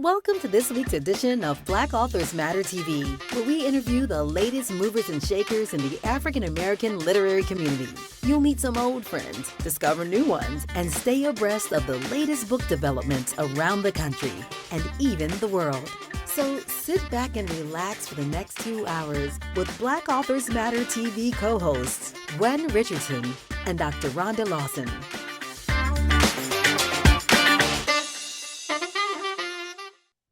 Welcome to this week's edition of Black Authors Matter TV, where we interview the latest movers and shakers in the African American literary community. You'll meet some old friends, discover new ones, and stay abreast of the latest book developments around the country and even the world. So sit back and relax for the next 2 hours with Black Authors Matter TV co-hosts Gwen Richardson and Dr. Rhonda Lawson.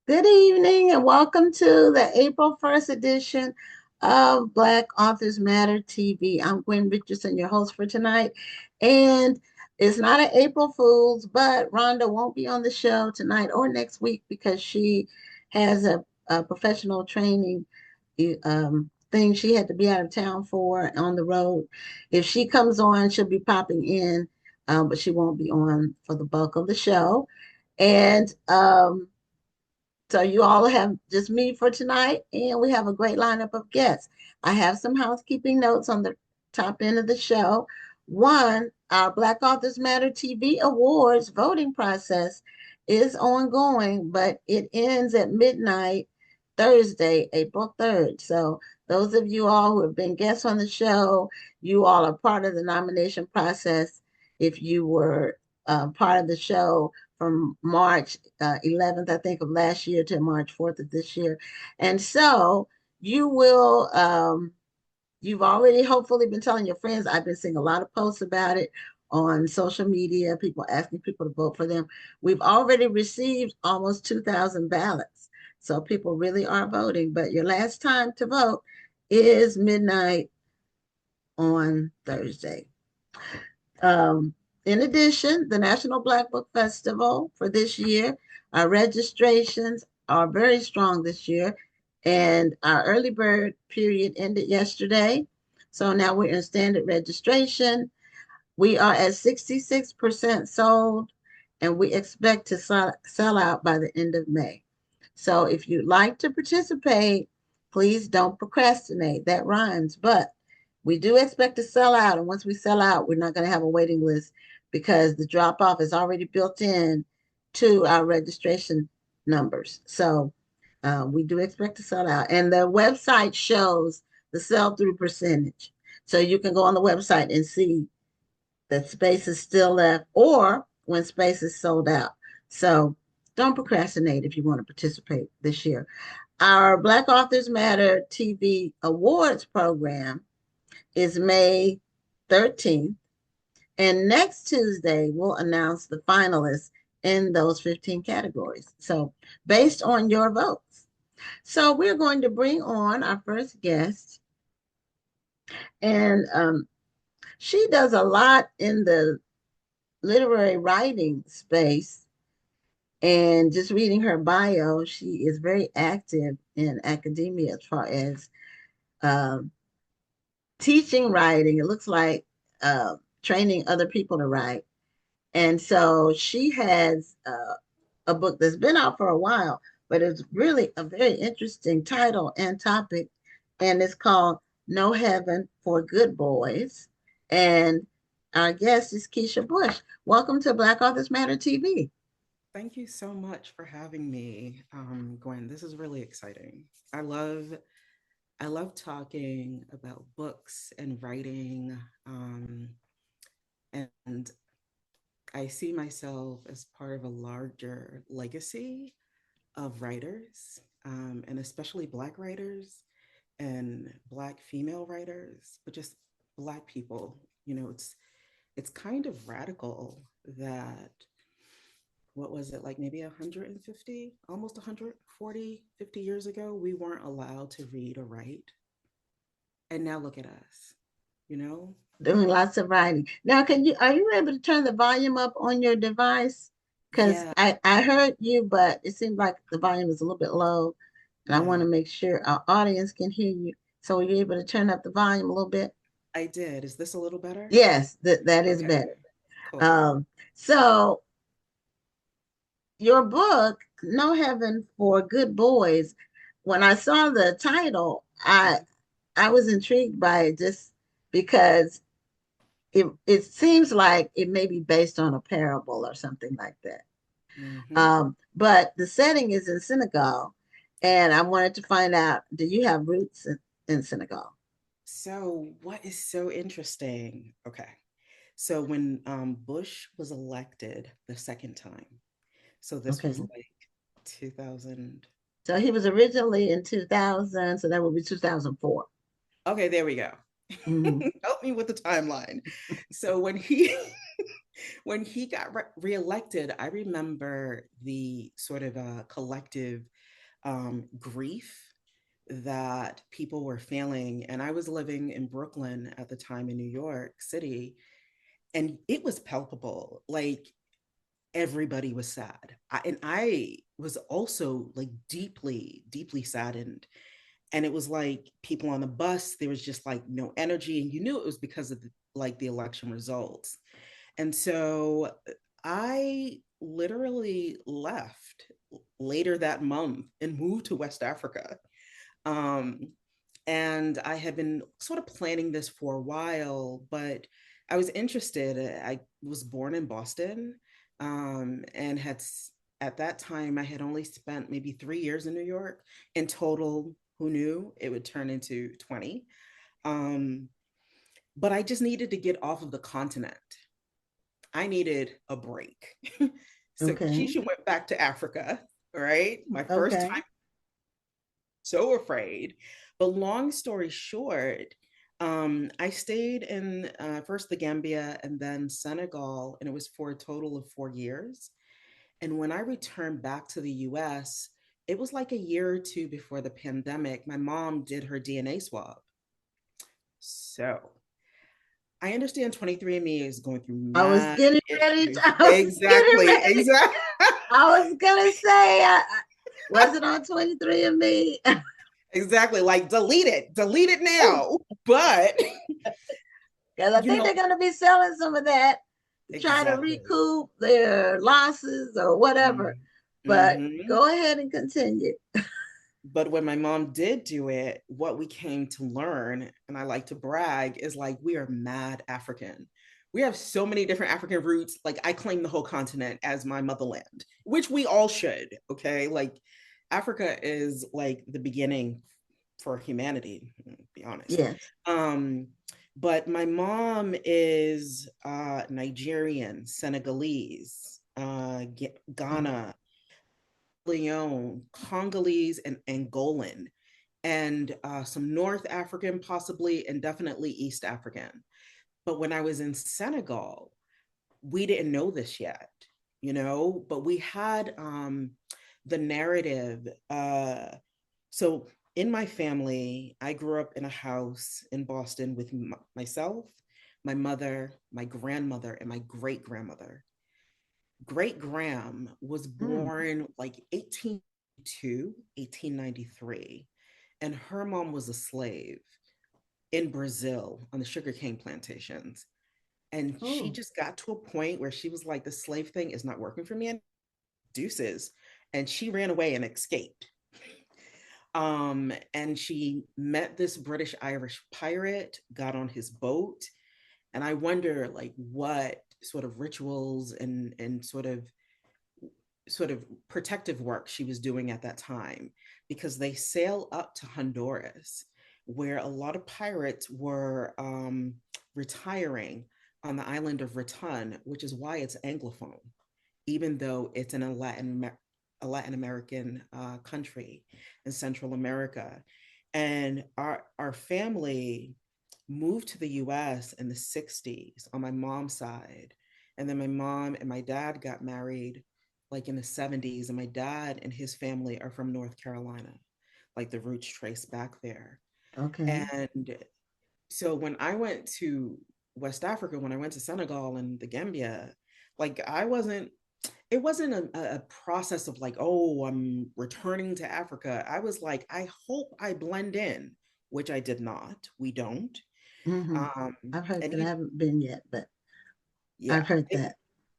Good evening and welcome to the April 1st edition of Black Authors Matter TV. I'm Gwen Richardson, your host for tonight. And it's not an April Fool's, but Rhonda won't be on the show tonight or next week because she has a professional training thing she had to be out of town for on the road. If she comes on, she'll be popping in, but she won't be on for the bulk of the show. And so you all have just me for tonight, and we have a great lineup of guests. I have some housekeeping notes on the top end of the show. One, our Black Authors Matter TV Awards voting process is ongoing, but it ends at midnight Thursday, April 3rd. So those of you all who have been guests on the show, you all are part of the nomination process. If you were part of the show from March 11th, I think, of last year to March 4th of this year. And so you will, you've already hopefully been telling your friends. I've been seeing a lot of posts about it on social media, people asking people to vote for them. We've already received almost 2,000 ballots. So people really are voting, but your last time to vote is midnight on Thursday. In addition, the National Black Book Festival for this year, our registrations are very strong this year, and our early bird period ended yesterday. So now we're in standard registration. We are at 66% sold, and we expect to sell out by the end of May. So if you'd like to participate, please don't procrastinate. That rhymes, but we do expect to sell out. And once we sell out, we're not going to have a waiting list because the drop-off is already built in to our registration numbers. So we do expect to sell out. And the website shows the sell-through percentage. So you can go on the website and see that space is still left or when space is sold out. So don't procrastinate if you want to participate this year. Our Black Authors Matter TV Awards program is May 13th. And next Tuesday, we'll announce the finalists in those 15 categories. So based on your votes. So we're going to bring on our first guest. And she does a lot in the literary writing space. And just reading her bio, she is very active in academia as far as teaching writing. It looks like training other people to write. And so she has a book that's been out for a while, but it's really a very interesting title and topic. And it's called No Heaven for Good Boys. And our guest is Keisha Bush. Welcome to Black Authors Matter TV. Thank you so much for having me, Gwen. This is really exciting. I love talking about books and writing, and I see myself as part of a larger legacy of writers, and especially Black writers and Black female writers, but just Black people. You know, it's kind of radical that, what was it, like maybe 150, almost 140, 50 years ago, we weren't allowed to read or write. And now look at us, you know? Doing lots of writing. Now, are you able to turn the volume up on your device? Because Yeah, I heard you, but it seemed like the volume is a little bit low. And I want yeah, to make sure our audience can hear you. So are you able to turn up the volume a little bit? I did. Is this a little better? Yes, that is Okay, better. cool. So your book, No Heaven for Good Boys, when I saw the title, I was intrigued by it just because it seems like it may be based on a parable or something like that. Hmm. But the setting is in Senegal, and I wanted to find out, do you have roots in Senegal? So, what is so interesting? Okay. So, when Bush was elected the second time, so this was Okay. like 2000. So he was originally in 2000, so that would be 2004. Okay, there we go. Hmm. Help me with the timeline. So, when he when he got reelected, I remember the sort of collective grief that people were feeling. And I was living in Brooklyn at the time in New York City, and it was palpable. Like everybody was sad. And I was also like deeply, deeply saddened. And it was like people on the bus, there was just like no energy. And you knew it was because of like the election results. And so I literally left later that month and moved to West Africa. Um, and I had been sort of planning this for a while, but I was interested. I was born in Boston, and at that time I had only spent maybe 3 years in New York. In total, who knew it would turn into 20? Um, but I just needed to get off of the continent. I needed a break. So Okay. Keisha went back to Africa, right? My first Okay. time, so afraid. But long story short, I stayed in first the Gambia and then Senegal, and it was for a total of 4 years. And when I returned back to the US, it was like a year or two before the pandemic. My mom did her DNA swab. So I understand 23andMe is going through I was mad getting ready. issues. I was getting Exactly, ready. exactly. I was gonna say, was it on 23 and Me? Exactly. Like delete it now. But, Because I you think know, they're gonna be selling some of that to try to exactly. recoup their losses or whatever. But Mm-hmm. go ahead and continue. But when my mom did do it, what we came to learn, and I like to brag, is like we are mad African. We have so many different African roots. Like I claim the whole continent as my motherland, which we all should. Okay. Like Africa is like the beginning for humanity, to be honest. Yes. Um, but my mom is Nigerian, Senegalese, Ghana, Leone, Congolese, and Angolan, and some North African, possibly, and definitely East African. But when I was in Senegal, we didn't know this yet, but we had the narrative. So in my family, I grew up in a house in Boston with myself, my mother, my grandmother, and my great grandmother. Great Gram was Mm. born like 1892, 1893, and her mom was a slave in Brazil on the sugarcane plantations. And she Oh. just got to a point where she was like, the slave thing is not working for me, and deuces. And she ran away and escaped. And she met this British Irish pirate, got on his boat, and I wonder like what sort of rituals and sort of protective work she was doing at that time, because they sail up to Honduras, where a lot of pirates were retiring on the island of Raton, which is why it's Anglophone, even though it's in a Latin American country in Central America. And our family moved to the US in the 60s on my mom's side. And then my mom and my dad got married like in the 70s. And my dad and his family are from North Carolina, like the roots trace back there. Okay. And so when I went to West Africa, when I went to Senegal and the Gambia, like it wasn't a process of like, oh, I'm returning to Africa. I was like, I hope I blend in, which I did not. We don't. Hmm. Um, I've heard and that. I haven't been yet, but I've yeah, heard that.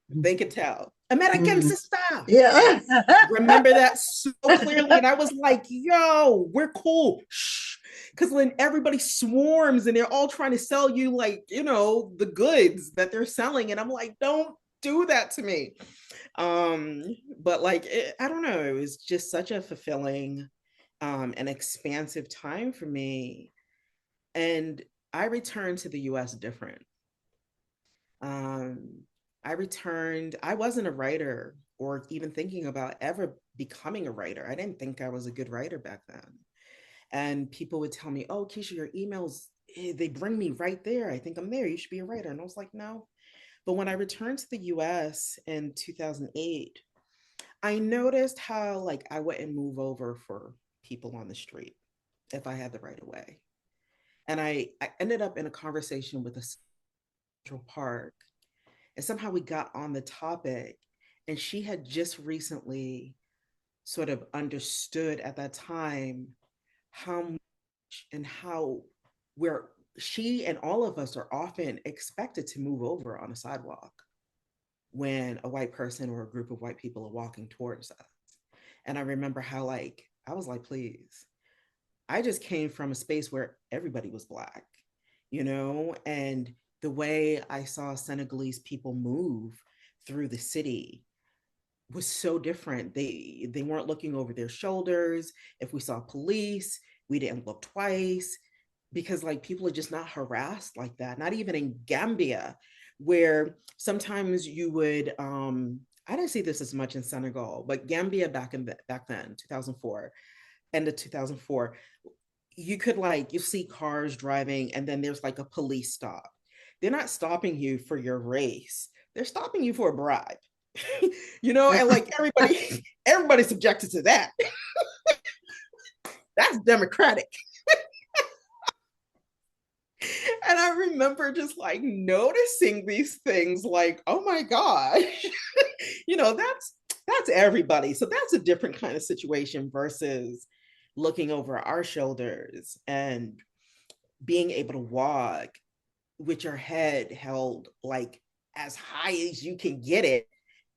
they could tell. American Mm-hmm. sister. Yeah. I remember that so clearly. And I was like, yo, we're cool. Shh. Because when everybody swarms and they're all trying to sell you, like, the goods that they're selling. And I'm like, don't. do that to me. But like, I don't know, it was just such a fulfilling and expansive time for me. And I returned to the US different. Um, I returned, I wasn't a writer or even thinking about ever becoming a writer. I didn't think I was a good writer back then. And people would tell me, "Oh, Keisha, your emails, they bring me right there. I think I'm there. You should be a writer." And I was like, no. But when I returned to the US in 2008, I noticed how like I wouldn't move over for people on the street if I had the right of way. And I ended up in a conversation with a Central Park, and somehow we got on the topic, and she had just recently sort of understood at that time how much and how where she and all of us are often expected to move over on a sidewalk when a white person or a group of white people are walking towards us. And I remember how like I was like, please. I just came from a space where everybody was black, and the way I saw Senegalese people move through the city was so different. They weren't looking over their shoulders. If we saw police, we didn't look twice because like people are just not harassed like that. Not even in Gambia, where sometimes you would I didn't see this as much in Senegal, but Gambia back then, 2004, end of 2004, you could like you see cars driving and then there's like a police stop. They're not stopping you for your race. They're stopping you for a bribe. And like everybody's subjected to that. That's democratic. And I remember just like noticing these things like, oh my gosh, that's everybody. So that's a different kind of situation versus looking over our shoulders and being able to walk with your head held like as high as you can get it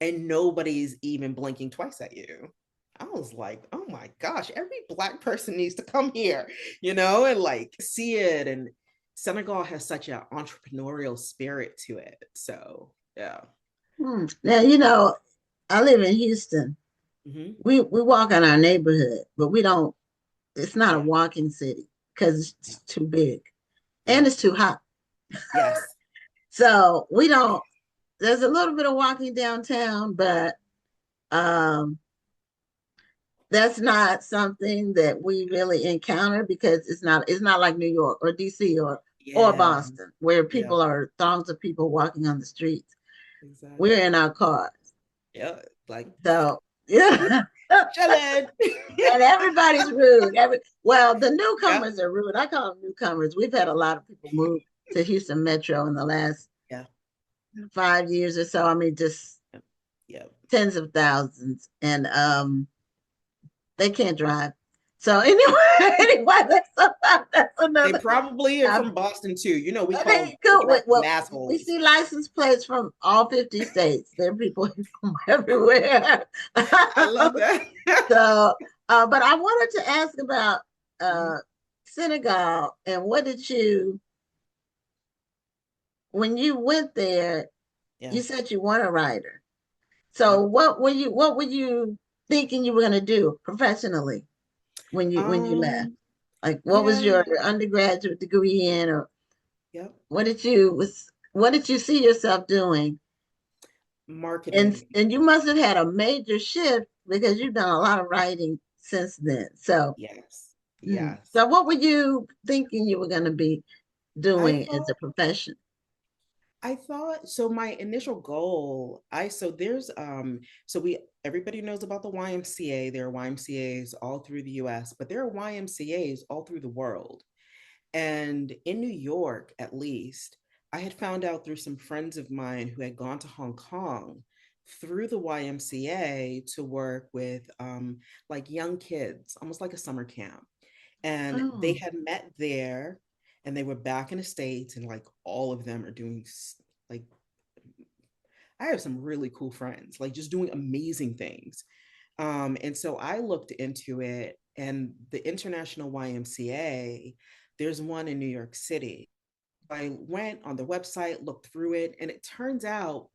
and nobody's even blinking twice at you. I was like, oh my gosh, every black person needs to come here, and like see it. And Senegal has such an entrepreneurial spirit to it. So yeah. Now, I live in Houston. Mm-hmm. We walk in our neighborhood, but we don't, it's not a Yeah. walking city because Yeah. it's too big and Yeah. it's too hot. Yes. So we don't, there's a little bit of walking downtown, but um that's not something that we really encounter because it's not like New York or DC or Yeah. Boston where Yeah. people are throngs of people walking on the streets. We're Exactly. in our cars. Yeah. Like So yeah. chilling. And everybody's rude. Well, the Yeah. newcomers are rude. I call them newcomers. We've had a lot of people move to Houston Metro in the last Yeah. 5 years or so. I mean, just Yeah. Yeah. tens of thousands, and they can't drive. So anyway, that's They another. probably are Um, from Boston too. We they call go. them Well, we assholes. see license plates from all 50 states. There are people from everywhere. I love that. So, but I wanted to ask about Mhm. Senegal and what did when you went there, Yeah. you said you weren't a writer. So Yep. what were you thinking you were going to do professionally when you left? Um, Like what was yeah. your undergraduate degree in, or Yep. what did you see yourself doing? And Marketing. and you must have had a major shift because you've done a lot of writing since then. So Yes. mm. Yes. So what were you thinking you were going to be I doing as a thought profession? I thought so my initial goal, I so there's so we everybody knows about the YMCA. There are YMCAs all through the US, but there are YMCAs all through the world. And in New York, at least, I had found out through some friends of mine who had gone to Hong Kong through the YMCA to work with like young kids, almost like a summer camp. And they Oh, had met there and they were back in the States, and like all of them are doing like, I have some really cool friends, like just doing amazing things. And so I looked into it, and the International YMCA, there's one in New York City. I went on the website, looked through it, and it turns out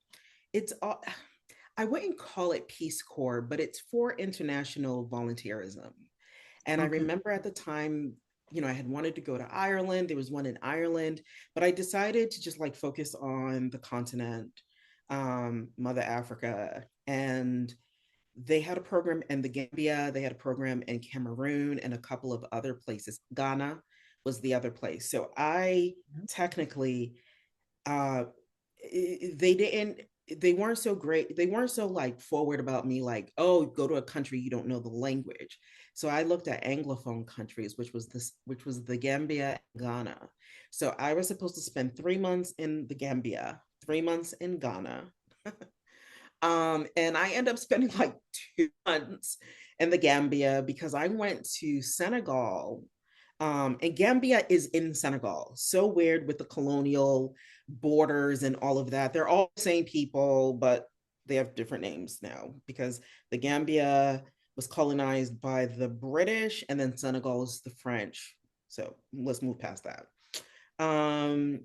it's all, I wouldn't call it Peace Corps, but it's for international volunteerism. And I Okay. remember at the time, I had wanted to go to Ireland. There was one in Ireland, but I decided to just like focus on the continent, Mother Africa. And they had a program in the Gambia, they had a program in Cameroon and a couple of other places. Ghana was the other place. So I technically, uh, they didn't, they weren't so great. They weren't so like forward about me, like, oh, go to a country you don't know the language. So I looked at Anglophone countries, which was the Gambia and Ghana. So I was supposed to spend 3 months in the Gambia, 3 months in Ghana, and I end up spending like 2 months in the Gambia because I went to Senegal. And Gambia is in Senegal. So weird with the colonial borders and all of that. They're all the same people, but they have different names now because the Gambia was colonized by the British and then Senegal is the French. So let's move past that. Um,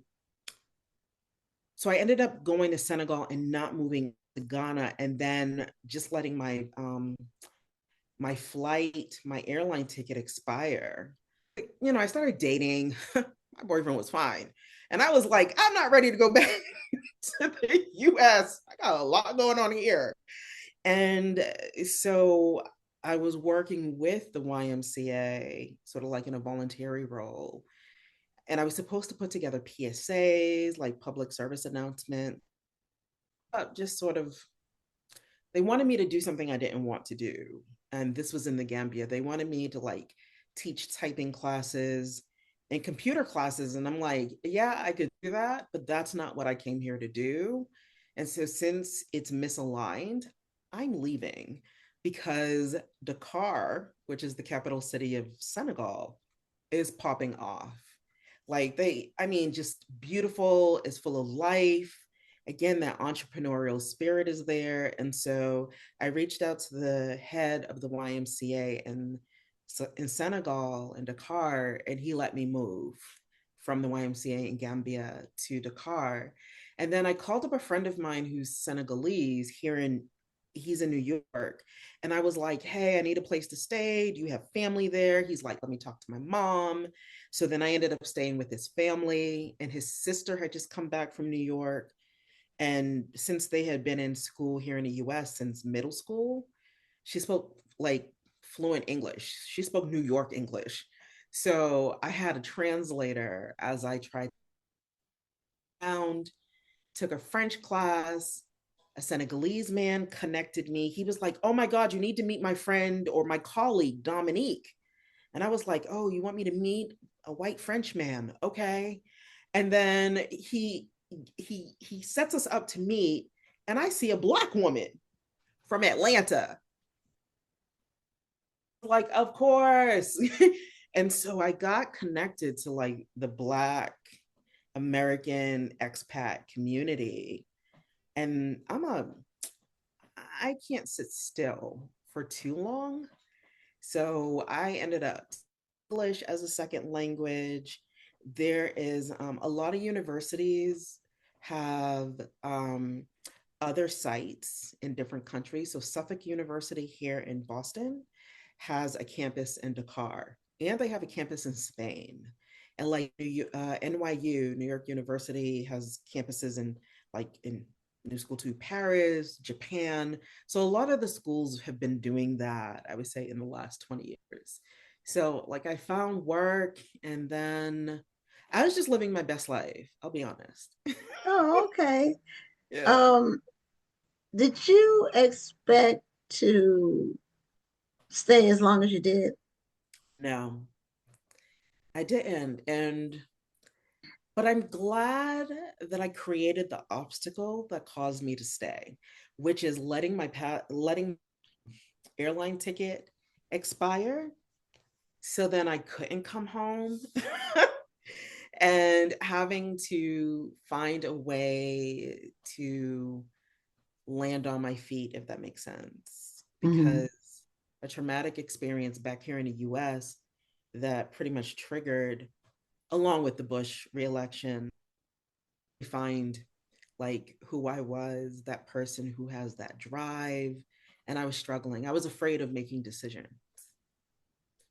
so I ended up going to Senegal and not moving to Ghana, and then just letting my airline ticket expire. I started dating. My boyfriend was fine, and I was like, I'm not ready to go back to the U.S. I got a lot going on here, and so I was working with the YMCA, sort of like in a voluntary role, and I was supposed to put together PSAs, like public service announcements, just sort of, they wanted me to do something I didn't want to do. And this was in the Gambia. They wanted me to like teach typing classes and computer classes. And I'm like, yeah, I could do that, but that's not what I came here to do. And so since it's misaligned, I'm leaving because Dakar, which is the capital city of Senegal, is popping off. Like I mean, just beautiful, is full of life. Again, that entrepreneurial spirit is there. And so I reached out to the head of the YMCA in Senegal and Dakar, and he let me move from the YMCA in Gambia to Dakar. And then I called up a friend of mine who's Senegalese he's in New York. And I was like, hey, I need a place to stay. Do you have family there? He's like, let me talk to my mom. So then I ended up staying with his family, and his sister had just come back from New York. And since they had been in school here in the US since middle school, she spoke like fluent English. She spoke New York English. So I had a translator as I tried found, took a French class. A Senegalese man connected me. He was like, oh my God, you need to meet my friend or my colleague, Dominique. And I was like, oh, you want me to meet a white French man? Okay. And then he sets us up to meet, and I see a Black woman from Atlanta. Like, of course. And so I got connected to like the Black American expat community. And I can't sit still for too long. So I ended up English as a second language. There is a lot of universities have other sites in different countries. So Suffolk University here in Boston has a campus in Dakar, and they have a campus in Spain. And like NYU, New York University, has campuses in New School to Paris, Japan. So a lot of the schools have been doing that, I would say, in the last 20 years. So like I found work, and then I was just living my best life, I'll be honest. Oh, okay. Yeah. Um, did you expect to stay as long as you did? No, I didn't. But I'm glad that I created the obstacle that caused me to stay, which is letting airline ticket expire. So then I couldn't come home and having to find a way to land on my feet, if that makes sense. Hmm. Because a traumatic experience back here in the US that pretty much triggered, along with the Bush reelection, find like who I was, that person who has that drive. And I was struggling. I was afraid of making decisions.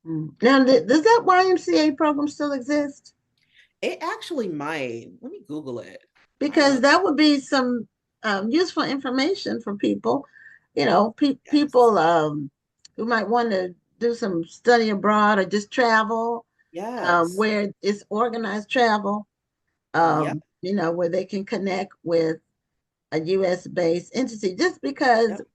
Now, does that YMCA program still exist? It actually might. Let me Google it. I Because love that would be some useful information for people, yes. people who might want to do some study abroad or just travel, Yes. where it's organized travel, Yep. where they can connect with a U.S. based entity, just because Yep.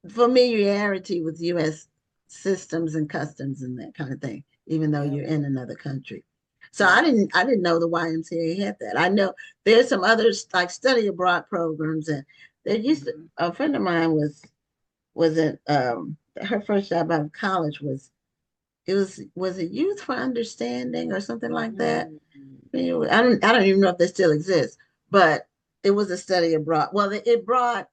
familiarity with U.S. systems and customs and that kind of thing, even though Yep. you're in another country. So I Yep. didn't know the YMCA had that. I know there's some others like study abroad programs, and there used to, Mhm. a friend of mine was in her first job out of college was it Youth for Understanding or something like that. Mhm. Anyway, Mhm. I don't even know if they still exist, but it was a study abroad. Well, it brought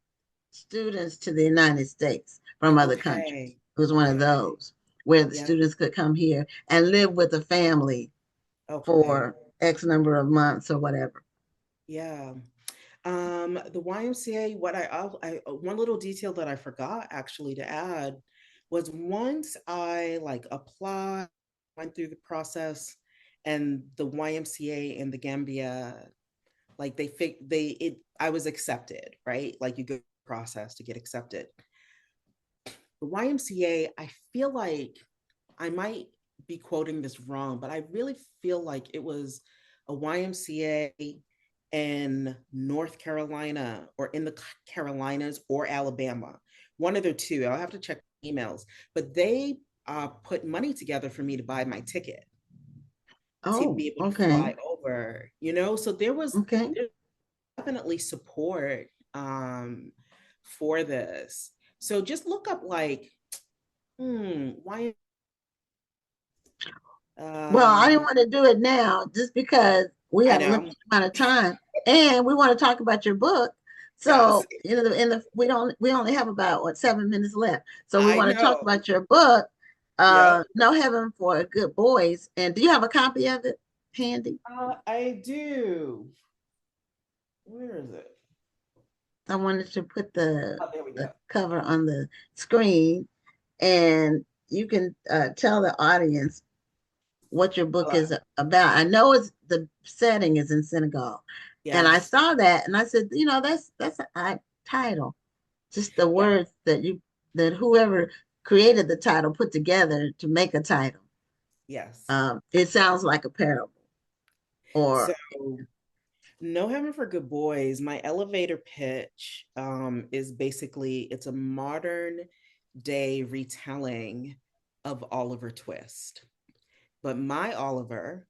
students to the United States from other countries. Okay. It was one of Okay. those where the Yeah. students could come here and live with a family Okay. for X number of months or whatever. Yeah. The YMCA, one little detail that I forgot actually to add was once I like applied, went through the process, and the YMCA and the Gambia, like I was accepted, right? Like you go through the process to get accepted. The YMCA, I feel like I might be quoting this wrong, but I really feel like it was a YMCA in North Carolina or in the Carolinas or Alabama, one of the two. I'll have to check emails, but they put money together for me to buy my ticket to Oh, be able to okay. fly over, so Okay. there's definitely support for this. So just look up like, why Well, I didn't um want to do it now just because we I have a know. limited amount of time and we want to talk about your book. Yes, So, we only have about 7 minutes left. So we I want to talk know. about your book, Yep. No Heaven for Good Boys. And do you have a copy of it handy? I do. Where is it? I wanted to put Oh, there we the go. cover on the screen, and you can tell the audience what your book Hello. is about. I know it's the setting is in Senegal, and I Yes. saw that, and I said, that's an odd title. Just the Yeah. words that whoever created the title put together to make a title. Yes. It sounds like a parable, So, or No Heaven for Good Boys, my elevator pitch is basically it's a modern day retelling of Oliver Twist. But my Oliver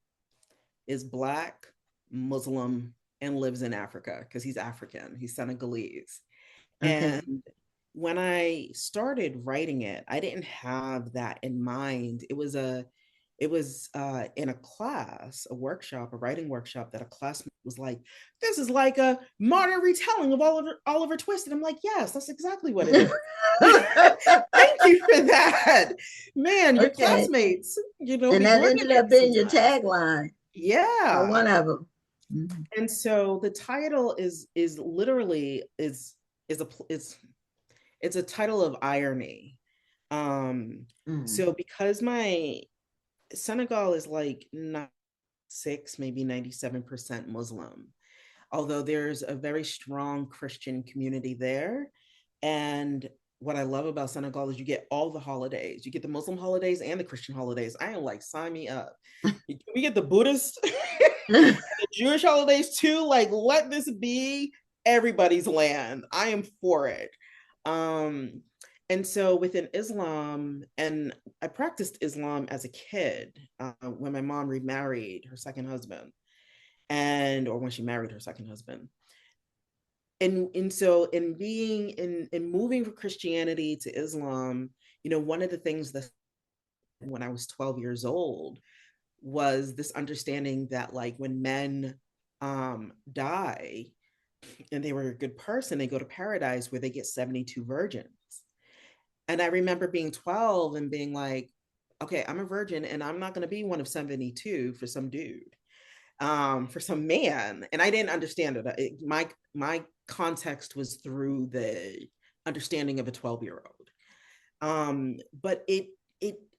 is Black, Muslim, and lives in Africa because he's African. He's Senegalese. okay, And when I started writing it, I didn't have that in mind. It was in a class, a workshop, a writing workshop that a classmate was like, "This is like a modern retelling of Oliver Twist," and I'm like, "Yes, that's exactly what it is." Thank you for that, man. Your okay, classmates, and be that brilliant ended like up this being your sometimes. tagline or Yeah. one of them. Mhm. And so the title is literally is a is it's a title of irony. Um, Mm. so because my Senegal is like 96, maybe 97% Muslim, although there's a very strong Christian community there. And what I love about Senegal is you get all the holidays. You get the Muslim holidays and the Christian holidays. I am like, sign me up. We get the Buddhist and the Jewish holidays too. Like, let this be everybody's land. I am for it. Um, and so within Islam, and I practiced Islam as a kid when my mom remarried her second husband, and or when she married her second husband. And so in being in moving from Christianity to Islam, one of the things that when I was 12 years old was this understanding that like when men die and they were a good person, they go to paradise where they get 72 virgins. And I remember being 12 and being like, okay, I'm a virgin and I'm not going to be one of 72 for some dude. for some man, and I didn't understand it. My context was through the understanding of a 12-year-old. But it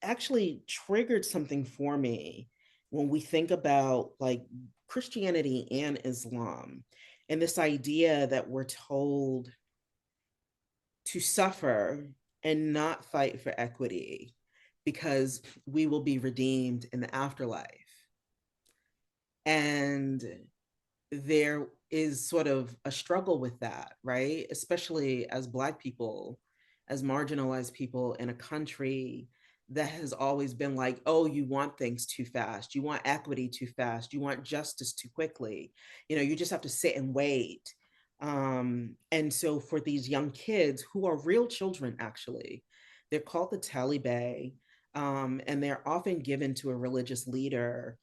actually triggered something for me when we think about like Christianity and Islam, and this idea that we're told to suffer and not fight for equity because we will be redeemed in the afterlife. And there is sort of a struggle with that, right? Especially as Black people, as marginalized people in a country that has always been like, oh, you want things too fast, you want equity too fast, you want justice too quickly, you just have to sit and wait. And so for these young kids who are real children, actually, they're called the Taliban, and they're often given to a religious leader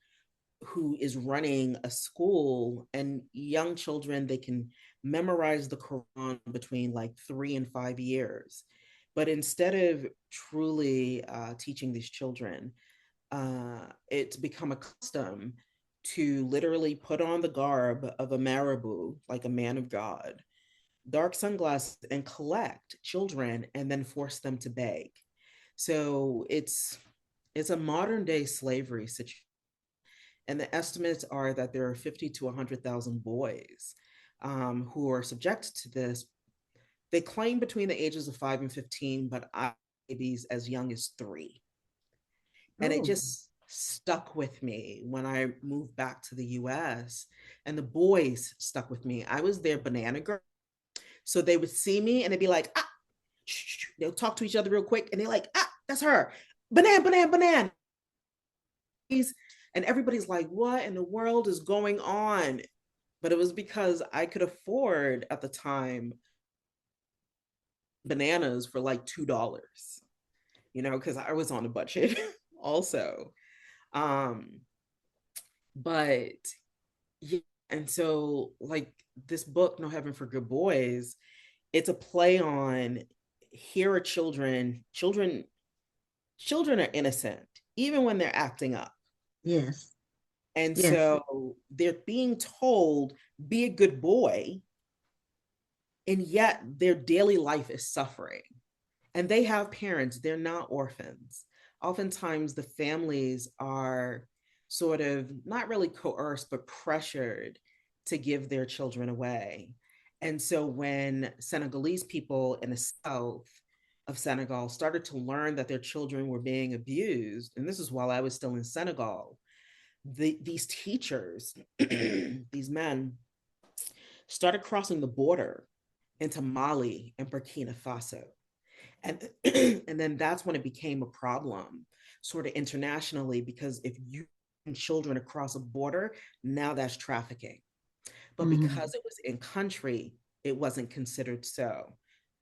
who is running a school, and young children, they can memorize the Quran between like 3 and 5 years. But instead of truly teaching these children, it's become a custom to literally put on the garb of a marabou, like a man of God, dark sunglasses, and collect children and then force them to beg. So it's a modern day slavery situation, and the estimates are that there are 50 to 100,000 boys who are subjected to this. They claim between the ages of 5 and 15, but I have babies as young as 3. And it Oh, just stuck with me when I moved back to the US, and the boys stuck with me. I was their banana girl. So they would see me and they'd be like, ah, shh, they'll talk to each other real quick, and they're like, ah, that's her. Banana, banana, banana. And everybody's like, what in the world is going on? But it was because I could afford at the time bananas for like $2, because I was on a budget also. Um, but yeah, and so like this book, No Heaven for Good Boys, it's a play on, here are children are innocent, even when they're acting up. yes, And yes. so they're being told, be a good boy, and yet their daily life is suffering. And they have parents, they're not orphans. Oftentimes, the families are sort of not really coerced, but pressured to give their children away. And so, when Senegalese people in the south of Senegal started to learn that their children were being abused, and this is while I was still in Senegal, these teachers, these men, started crossing the border into Mali and Burkina Faso. And, and then that's when it became a problem, sort of internationally, because if you bring children across a border, now that's trafficking. But Mhm. because it was in country, it wasn't considered so.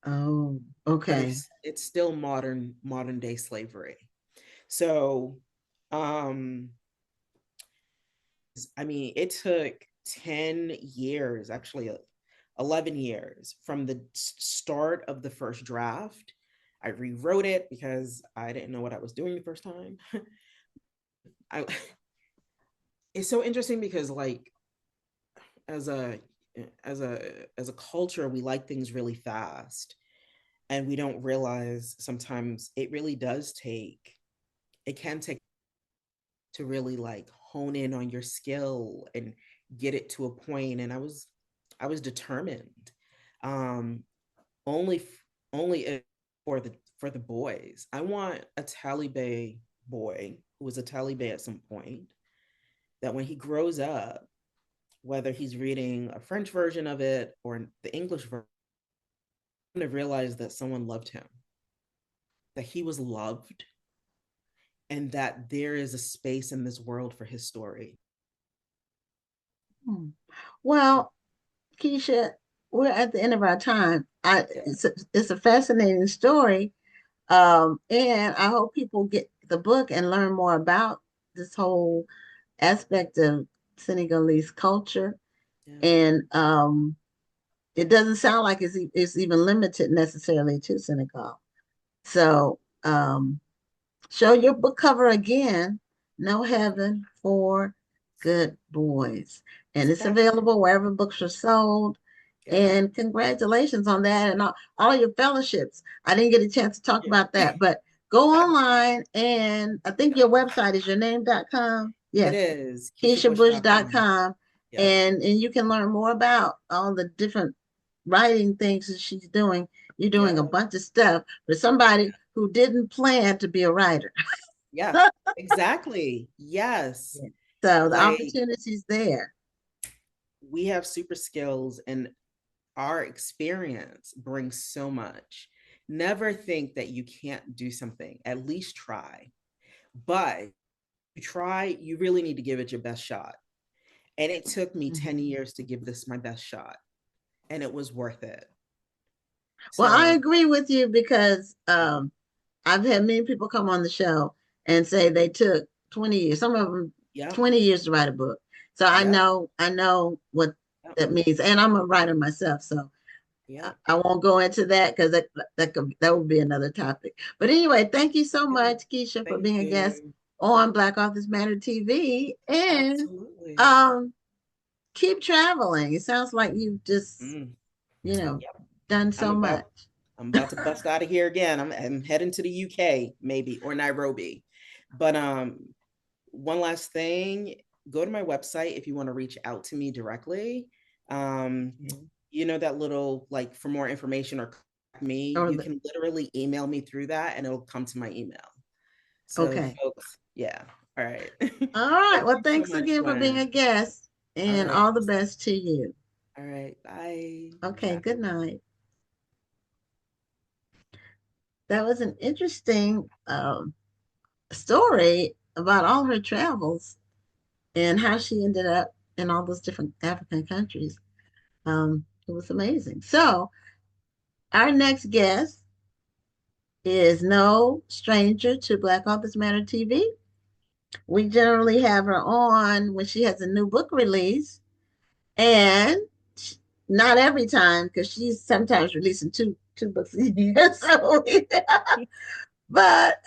Oh, But okay. it's still modern day slavery. So um I mean, it took 10 years, actually 11 years from the start of the first draft. I rewrote it because I didn't know what I was doing the first time. I, it's so interesting because like as a as a culture, we like things really fast, and we don't realize sometimes it can take to really like hone in on your skill and get it to a point. And I was determined. um only only for the boys. I want a Taliban boy who was a Taliban at some point, that when he grows up, whether he's reading a French version of it or the English version, to realize that someone loved him, that he was loved, and that there is a space in this world for his story. Hmm. Well, Keisha, we're at the end of our time. Yeah. It's a fascinating story. And I hope people get the book and learn more about this whole aspect of Senegalese culture. Yeah. And it doesn't sound like it's even limited necessarily to Senegal. So show your book cover again. No Heaven for Good Boys. And it's That's it. available wherever books are sold. Yeah. And congratulations on that and all your fellowships. I didn't get a chance to talk Yeah. about that, but go online and I think your website is yourname.com. It Yes, is KeishaBush.com. KeishaBush.com. Yep. And you can learn more about all the different writing things that she's doing. You're doing a Yep. bunch of stuff for somebody who didn't plan to be a writer. Yeah. Exactly. Yes. So the Like opportunity's there. we have super skills and our experience brings so much. Never think that you can't do something. At least try. But you try, you really need to give it your best shot. And it took me 10 years to give this my best shot. And it was worth it. Well, I So, agree with you because I've had many people come on the show and say they took 20 years, some of them yep, 20 years to write a book. So yep, I know what yep, that means. And I'm a writer myself, so yep. I won't go into that because that would be another topic. But anyway, thank you so Yeah. much, Keisha, for Thank being a guest you. on Black Authors Matter TV. And Absolutely. um keep traveling. It sounds like you've just, Mm, you know, yep. done I'm so about much. I'm about to bust out of here again. I'm heading to the UK maybe or Nairobi. But one last thing, go to my website if you want to reach out to me directly. Um, you know that little like for more information or contact me, Or you the, can literally email me through that and it'll come to my email. So okay. folks, yeah. All right. All right. Thank Well, you so thanks much, again for being Gwen. a guest All and right. all the best to you. All right. Bye. Okay. Bye. Good night. That was an interesting story about all her travels and how she ended up in all those different African countries. It was amazing. So, our next guest is no stranger to Black Authors Matter TV. We generally have her on when she has a new book release, and not every time because she's sometimes releasing two books a year. So, but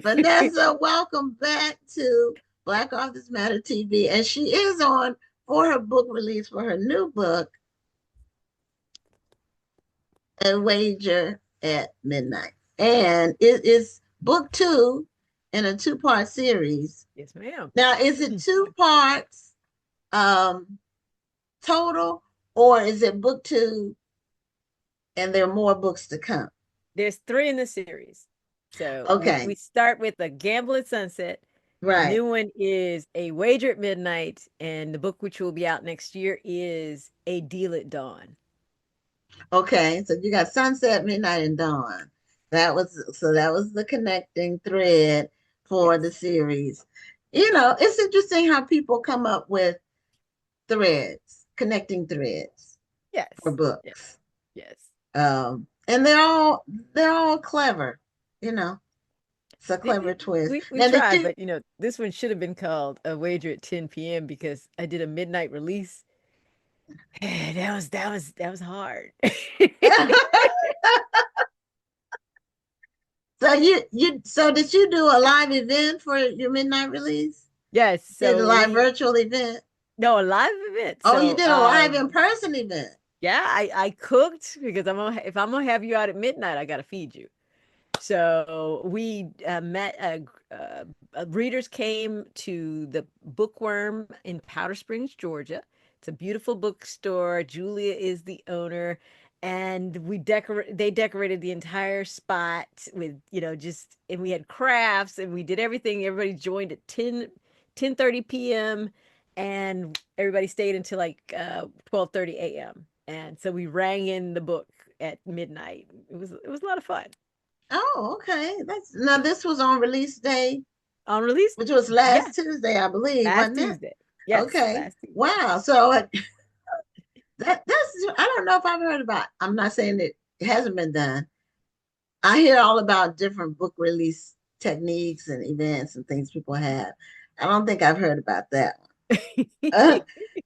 Vanessa, welcome back to Black Authors Matter TV, and she is on for her book release for her new book, A Wager at Midnight, and it is book 2 in a 2-part series. Yes, ma'am. Now, is it 2 parts um, total, or is it book 2 and there are more books to come? There's 3 in the series. So Okay, we start with A Gamble at Sunset. The right. new one is A Wager at Midnight, and the book which will be out next year is A Deal at Dawn. Okay, so you got Sunset, Midnight, and Dawn. That was the connecting thread for the Yes. series. You know, it's interesting how people come up with threads, connecting threads for Yes. Yes. books. Yes. And they're all clever, you know. It's a clever twist. We Now did tried, you but this one should have been called A Wager at 10 p.m. because I did a midnight release. That was hard. so did you do a live event for your midnight release? Yes, Did a so live virtual event? no, a live event. Oh, you So did a live in-person event. yeah, I cooked because if I'm gonna have you out at midnight, I gotta feed you. So we met. Readers came to the Bookworm in Powder Springs, Georgia. It's a beautiful bookstore. Julia is the owner, and they decorated the entire spot with just, and we had crafts and we did everything. Everybody joined at 10:30 p.m. and everybody stayed until like 12:30 a.m. And so we rang in the book at midnight. It was a lot of fun. Oh, okay. Now this was on release day, On release, which was yeah, last Tuesday, I believe, last wasn't it? Tuesday. Yes, Okay. last Tuesday. Wow. So that's I don't know if I've heard about. I'm not saying it hasn't been done. I hear all about different book release techniques and events and things people have. I don't think I've heard about that one.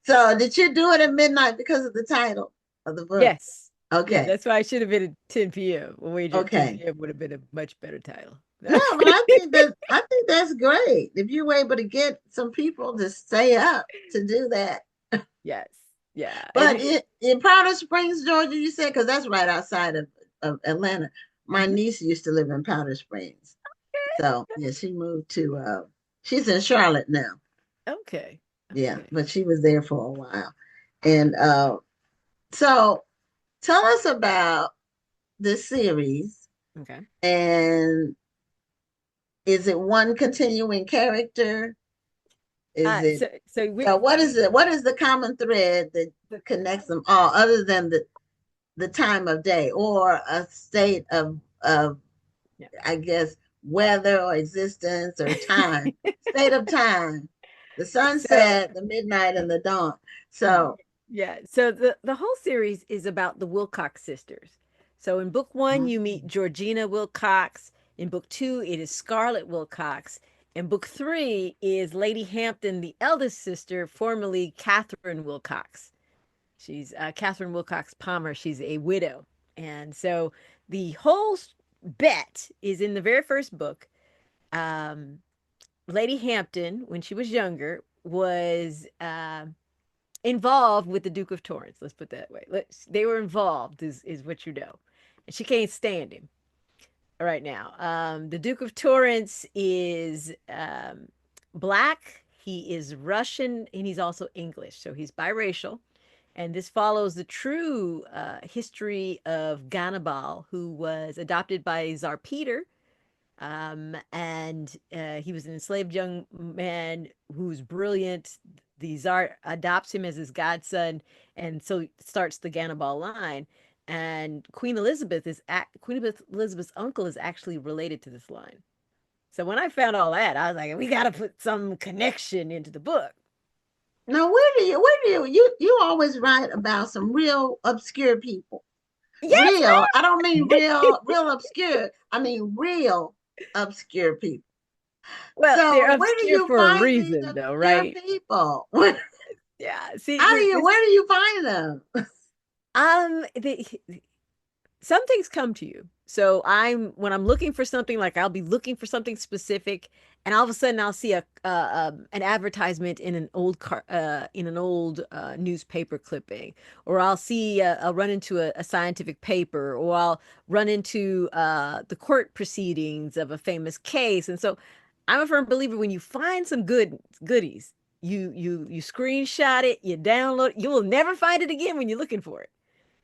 So did you do it at midnight because of the title of the book? Yes. Yeah, Okay. that's why I should have been at 10 p.m. A Wager at 10 Okay. p.m. would have been a much better title. No, but I think that's great. If you were able to get some people to stay up to do that. Yes. Yeah. But in Powder Springs, Georgia, you said, because that's right outside of Atlanta. My Mhm. niece used to live in Powder Springs. So yeah, she moved to she's in Charlotte now. Okay. Yeah, Okay. but she was there for a while. And so tell us about this series, Okay. and is it one continuing character? Is it So we what is it? What is the common thread that connects them all, other than the time of day or a state of yeah. I guess weather or existence or time, state of time, the So sunset, the midnight, and the dawn. y- So yeah. So the whole series is about the Wilcox sisters. So in book one, you meet mm, Georgina Wilcox. In book two, it is Scarlet Wilcox. In book three is Lady Hampton, the eldest sister, formerly Catherine Wilcox. She's Catherine Wilcox Palmer. She's a widow. And so the whole bet is in the very first book. Um, Lady Hampton, when she was younger, was involved with the Duke of Torrance. Let's put that way. They were involved, is what you know. And she can't stand him right now. The Duke of Torrance is black. He is Russian and he's also English. So he's biracial. And this follows the true history of Ganabal, who was adopted by Tsar Peter. And he was an enslaved young man who's brilliant. The Tsar adopts him as his godson, and so starts the Ganabal line. And Queen Elizabeth's uncle is actually related to this line. So when I found all that, I was like, we got to put some connection into the book. now you always write about some real obscure people. Yes, Real. I don't mean ma'am. real obscure. I mean real obscure people. Well, they're So where do obscure you for a find these reason, though, obscure right? people? Yeah. See, How do you where do you find them? the some things come to you. So when I'm looking for something, like I'll be looking for something specific, and all of a sudden I'll see an advertisement in an old newspaper clipping, or I'll run into a scientific paper, or I'll run into the court proceedings of a famous case. And so I'm a firm believer, when you find some goodies, you screenshot it, you download it, you will never find it again when you're looking for it.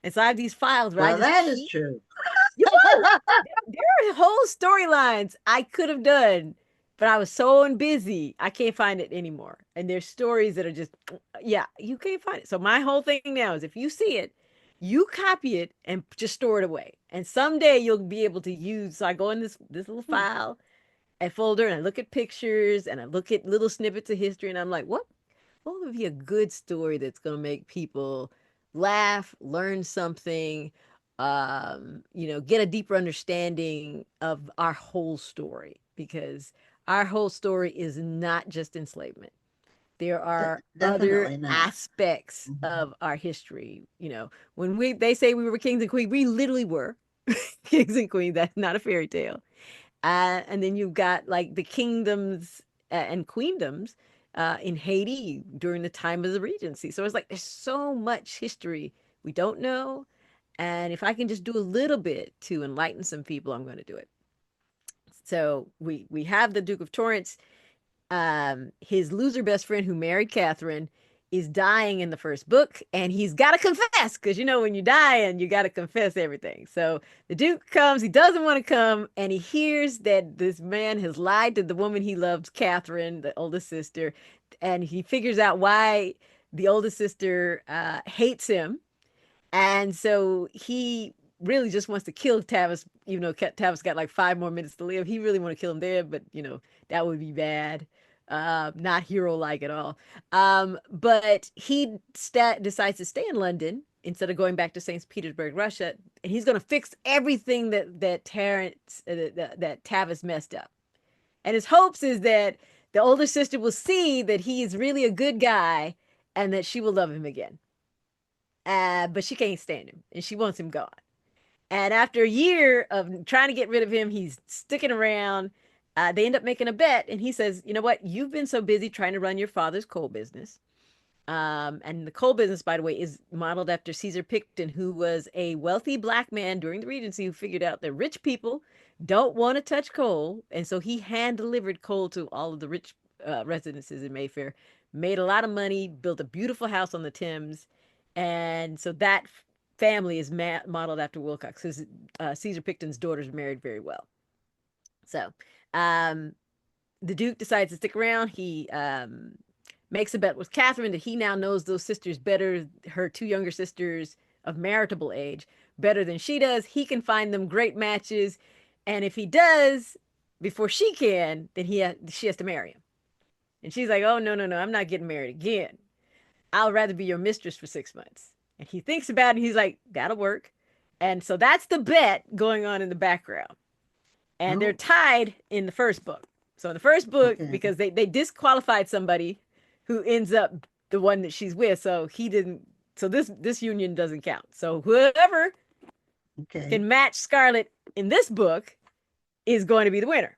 And so I have these files where I Well, just that is keep. true. Woo! There are whole storylines I could have done, but I was so busy, I can't find it anymore. And there's stories that are just, yeah, you can't find it. So my whole thing now is, if you see it, you copy it and just store it away. And someday you'll be able to use. So I go in this little file, a folder, and I look at pictures and I look at little snippets of history, and I'm like, what would be a good story that's going to make people laugh, learn something, get a deeper understanding of our whole story? Because our whole story is not just enslavement. There are other Definitely not. aspects Mhm. of our history. When they say we were kings and queens, we literally were kings and queens. That's not a fairy tale. And then you've got like the kingdoms and queendoms in Haiti during the time of the Regency. So it's like there's so much history we don't know. And if I can just do a little bit to enlighten some people, I'm going to do it. So we have the Duke of Torrance. His loser best friend who married Catherine is dying in the first book, and he's got to confess, because when you die and you got to confess everything. So the Duke comes, he doesn't want to come, and he hears that this man has lied to the woman he loves, Catherine, the oldest sister, and he figures out why the oldest sister hates him. And so he really just wants to kill Tavis, even though Tavis got like 5 more minutes to live. He really want to kill him there, but that would be bad. Not hero-like at all. But he decides to stay in London instead of going back to St. Petersburg, Russia, and he's going to fix everything that Terrence that Tavis messed up. And his hopes is that the older sister will see that he is really a good guy and that she will love him again. But she can't stand him and she wants him gone. And after a year of trying to get rid of him, he's sticking around. They end up making a bet, and he says, "You know what? You've been so busy trying to run your father's coal business." And the coal business, by the way, is modeled after Caesar Picton, who was a wealthy black man during the Regency who figured out that rich people don't want to touch coal. And so he hand delivered coal to all of the rich residences in Mayfair, made a lot of money, built a beautiful house on the Thames. And so that family is modeled after Wilcox, because Caesar Picton's daughters married very well. So um, the Duke decides to stick around. He makes a bet with Catherine that he now knows those sisters better, her two younger sisters of marriageable age, better than she does. He can find them great matches. And if he does, before she can, then she has to marry him. And she's like, oh, no, no, no, I'm not getting married again. I'll rather be your mistress for 6 months. And he thinks about it and he's like, that'll work. And so that's the bet going on in the background. And they're tied in the first book. So in the first book, because they disqualified somebody who ends up the one that she's with, so he didn't. So this union doesn't count. So whoever can match Scarlett in this book is going to be the winner.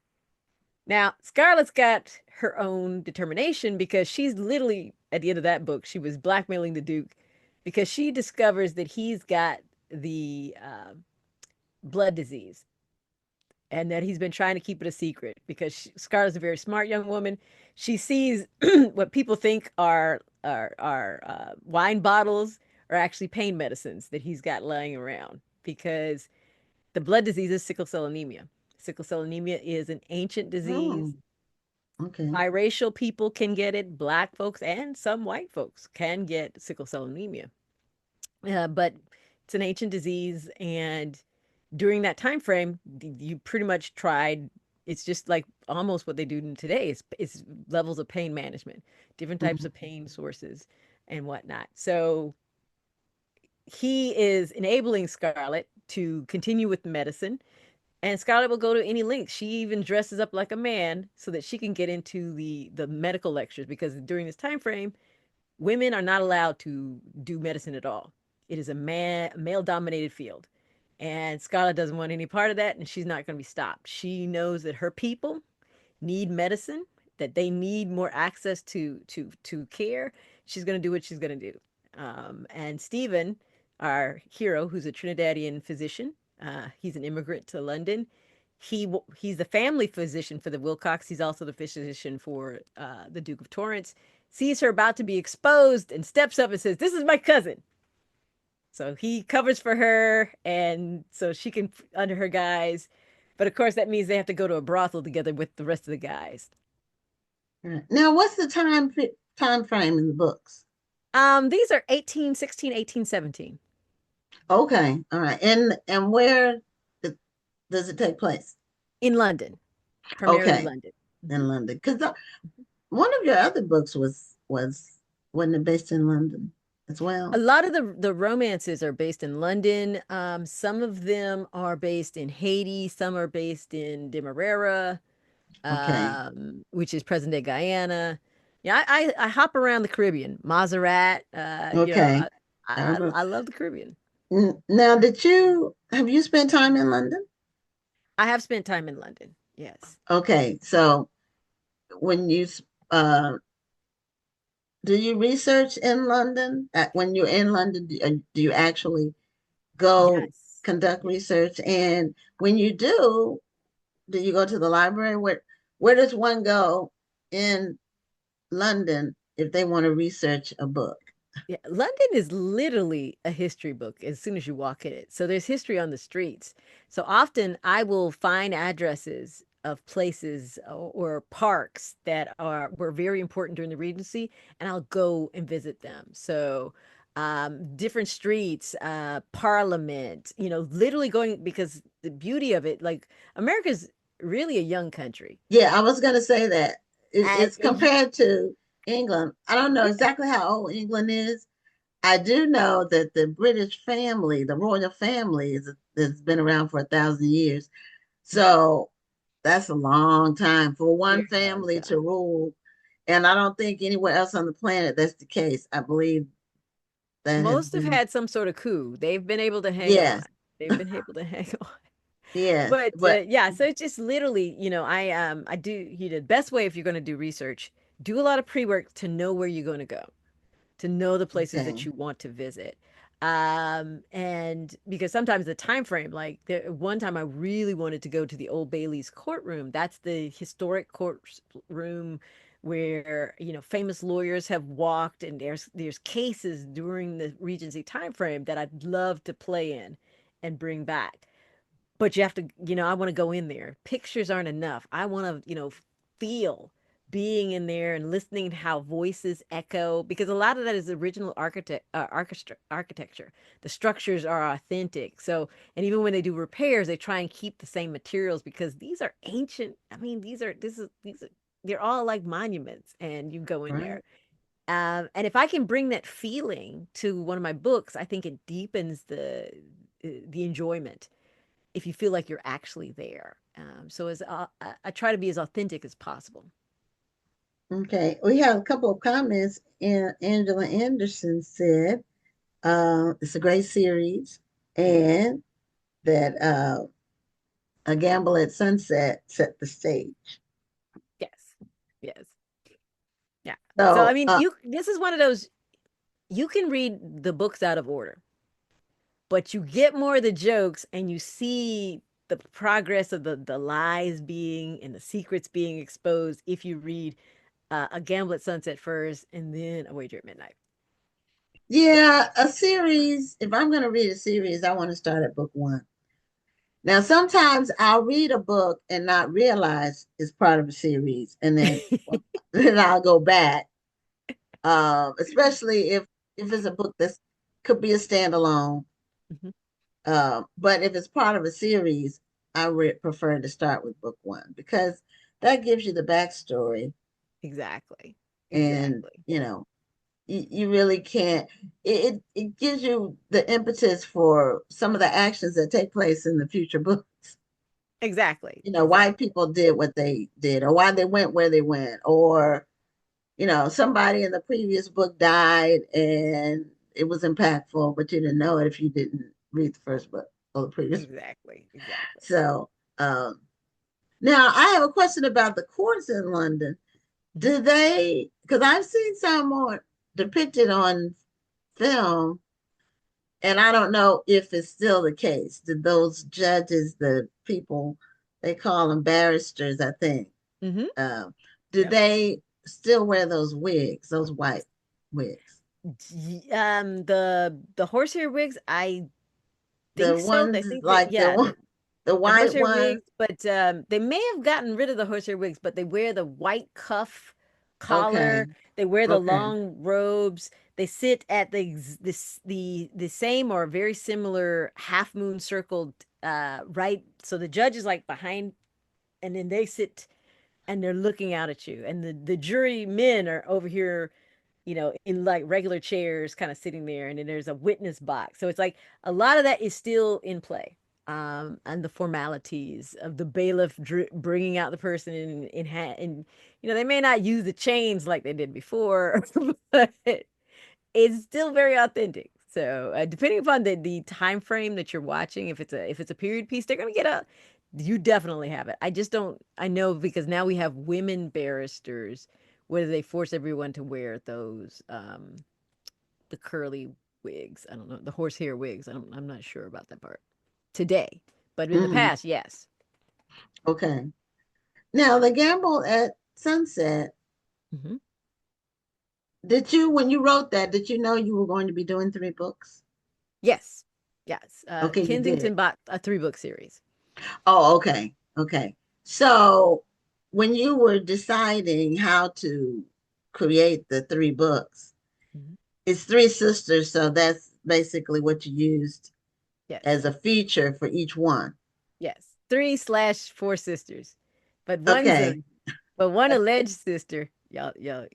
Now Scarlett's got her own determination, because she's literally at the end of that book, she was blackmailing the Duke because she discovers that he's got the blood disease, and that he's been trying to keep it a secret, because Scarlett's a very smart young woman. She sees what people think are wine bottles are actually pain medicines that he's got lying around, because the blood disease is sickle cell anemia. Sickle cell anemia is an ancient disease. Biracial people can get it. Black folks and some white folks can get sickle cell anemia. But it's an ancient disease, and during that time frame, you pretty much tried. It's just like almost what they do today. It's levels of pain management, different types of pain sources, and whatnot. So he is enabling Scarlett to continue with the medicine, and Scarlett will go to any length. She even dresses up like a man so that she can get into the medical lectures, because during this time frame, women are not allowed to do medicine at all. It is a male dominated field. And Scarlett doesn't want any part of that, and she's not going to be stopped. She knows that her people need medicine, that they need more access to care. She's going to do what she's going to do. And Stephen, our hero, who's a Trinidadian physician, he's an immigrant to London. He's the family physician for the Wilcox. He's also the physician for the Duke of Torrance. Sees her about to be exposed and steps up and says, "This is my cousin." So he covers for her, and so she can under her guise. But of course, that means they have to go to a brothel together with the rest of the guys. Now, what's the time frame in the books? These are 1816, 1817. Okay, all right. And where does it take place? In London, primarily London. In London, because one of your other books wasn't it based in London as well? A lot of the romances are based in London. Some of them are based in Haiti. Some are based in Demerara, which is present-day Guyana. Yeah, I hop around the Caribbean. Montserrat. I love the Caribbean. Now, have you spent time in London? I have spent time in London. Yes. Okay, so when you do you research in London? When you're in London, do you actually go conduct research? And when you do you go to the library? Where does one go in London if they want to research a book? Yeah, London is literally a history book as soon as you walk in it. So there's history on the streets. So often I will find addresses of places or parks that were very important during the Regency, and I'll go and visit them. So different streets, Parliament, literally going, because the beauty of it, like, America's really a young country. Yeah, I was going to say that. It's compared to England. I don't know exactly how old England is. I do know that the British family, the royal family, has been around for 1,000 years. So that's a long time for one family to rule. And I don't think anywhere else on the planet that's the case. I believe that most have had some sort of coup. They've been able to hang on. they've been able to hang on. Yes, But but yeah, so it's just literally, I do, the best way if you're going to do research, do a lot of pre-work to know where you're going to go, to know the places okay, that you want to visit. And because sometimes the time frame, like one time I really wanted to go to the Old Bailey's courtroom. That's the historic courtroom where, famous lawyers have walked, and there's cases during the Regency time frame that I'd love to play in and bring back. But you have to, I want to go in there. Pictures aren't enough. I want to, feel being in there and listening to how voices echo, because a lot of that is original architecture. The structures are authentic. So, and even when they do repairs, they try and keep the same materials because these are ancient. I mean, these are, they're all like monuments, and you go in right. there. And if I can bring that feeling to one of my books, I think it deepens the enjoyment if you feel like you're actually there. So I try to be as authentic as possible. Okay, we have a couple of comments. And Angela Anderson said, it's a great series, and that A Gamble at Sunset set the stage. Yes, yes, yeah. So I So, mean, this is one of those, you can read the books out of order, but you get more of the jokes and you see the progress of the lies being and the secrets being exposed if you read A Gamble at Sunset first and then A Wager at Midnight. yeah, a series, if I'm going to read a series, I want to start at book one. Now, sometimes I'll read a book and not realize it's part of a series, and then then I'll go back, especially if it's a book that could be a standalone. Mhm. But if it's part of a series, I prefer to start with book one because that gives you the backstory, Exactly, and exactly, you really can't. It gives you the impetus for some of the actions that take place in the future books. exactly, Why exactly. people did what they did, or why they went where they went, or somebody in the previous book died and it was impactful, but you didn't know it if you didn't read the first book or the previous book. Exactly, exactly. So, now I have a question about the courts in London. Mhm. Do they, because I've seen some more depicted on film, and I don't know if it's still the case. Did those judges, the people, they call them barristers, I think, Mhm. um, do Yep. they still wear those wigs, those white wigs? The horsehair wigs, I The think so. They ones think that, like yeah, the the white horsehair ones. wigs, but they may have gotten rid of the horsehair wigs, but they wear the white cuff Okay, collar. They wear the okay, long robes. They sit at the same or very similar half moon circled right. So the judge is like behind, and then they sit and they're looking out at you, and the jury men are over here, in like regular chairs, kind of sitting there, and then there's a witness box. So it's like a lot of that is still in play. And the formalities of the bailiff bringing out the person in hat, and they may not use the chains like they did before, but it's still very authentic. So depending upon the time frame that you're watching, if it's a period piece, they're gonna get a. You definitely have it. I just don't. I know because now we have women barristers, whether they force everyone to wear those the curly wigs. I don't know, the horsehair wigs. I'm not sure about that part today, but in the hmm past, yes. okay. Now the gamble at sunset. Hmm. Did you, when you wrote that, did you know you were going to be doing three books? Yes, yes. Okay, you did. Kensington bought a 3-book series. Oh, okay, okay. So when you were deciding how to create the three books, Mhm. it's three sisters, so that's basically what you used Yes. as a feature for each one. Yes, 3/4 sisters, but Okay. one alleged sister. Y'all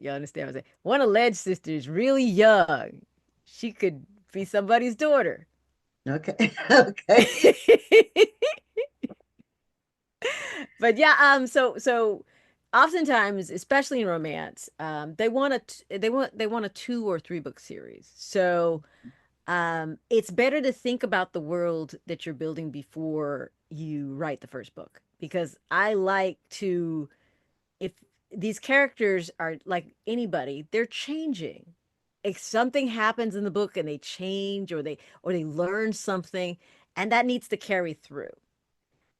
understand what I'm saying? One alleged sister is really young. She could be somebody's daughter. Okay. Okay. But yeah, so oftentimes, especially in romance, they want a 2 or 3 book series. So It's better to think about the world that you're building before you write the first book, because I like to, if these characters are like anybody, they're changing. If something happens in the book and they change, or they learn something, and that needs to carry through.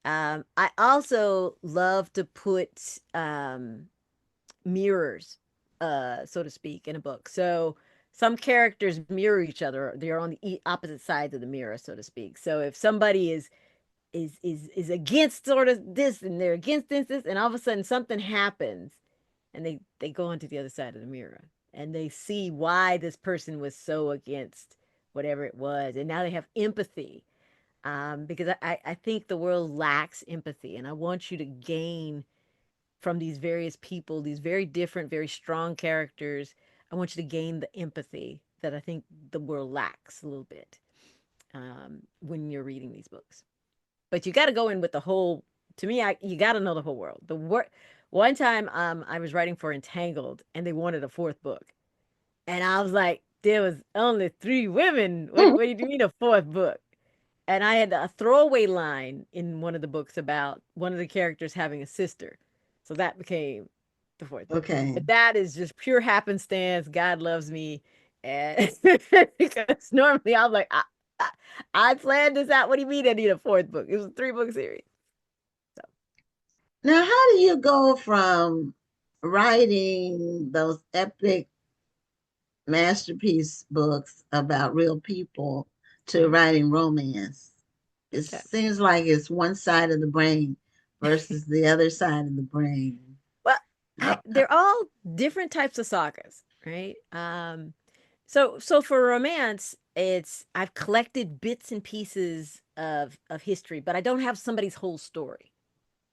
I also love to put mirrors, so to speak, in a book. So some characters mirror each other. They're on the opposite sides of the mirror, so to speak. So if somebody is against sort of this, and they're against this, and all of a sudden something happens, and they go onto the other side of the mirror, and they see why this person was so against whatever it was, and now they have empathy. Because I think the world lacks empathy, and I want you to gain from these various people, these very different, very strong characters. I want you to gain the empathy that I think the world lacks a little bit, when you're reading these books. But you got to go in with the whole. To me, you got to know the whole world. One time, I was writing for Entangled, and they wanted a fourth book, and I was like, there was only three women. What do you mean a fourth book? And I had a throwaway line in one of the books about one of the characters having a sister. So that became the fourth book. Okay. But that is just pure happenstance. God loves me. And because normally I'm like, I planned this out. What do you mean I need a fourth book? It was a 3-book series. So Now, how do you go from writing those epic masterpiece books about real people to writing romance? It okay. seems like it's one side of the brain versus the other side of the brain. Well, How- they're all different types of sagas, right? So for romance, it's I've collected bits and pieces of history, but I don't have somebody's whole story,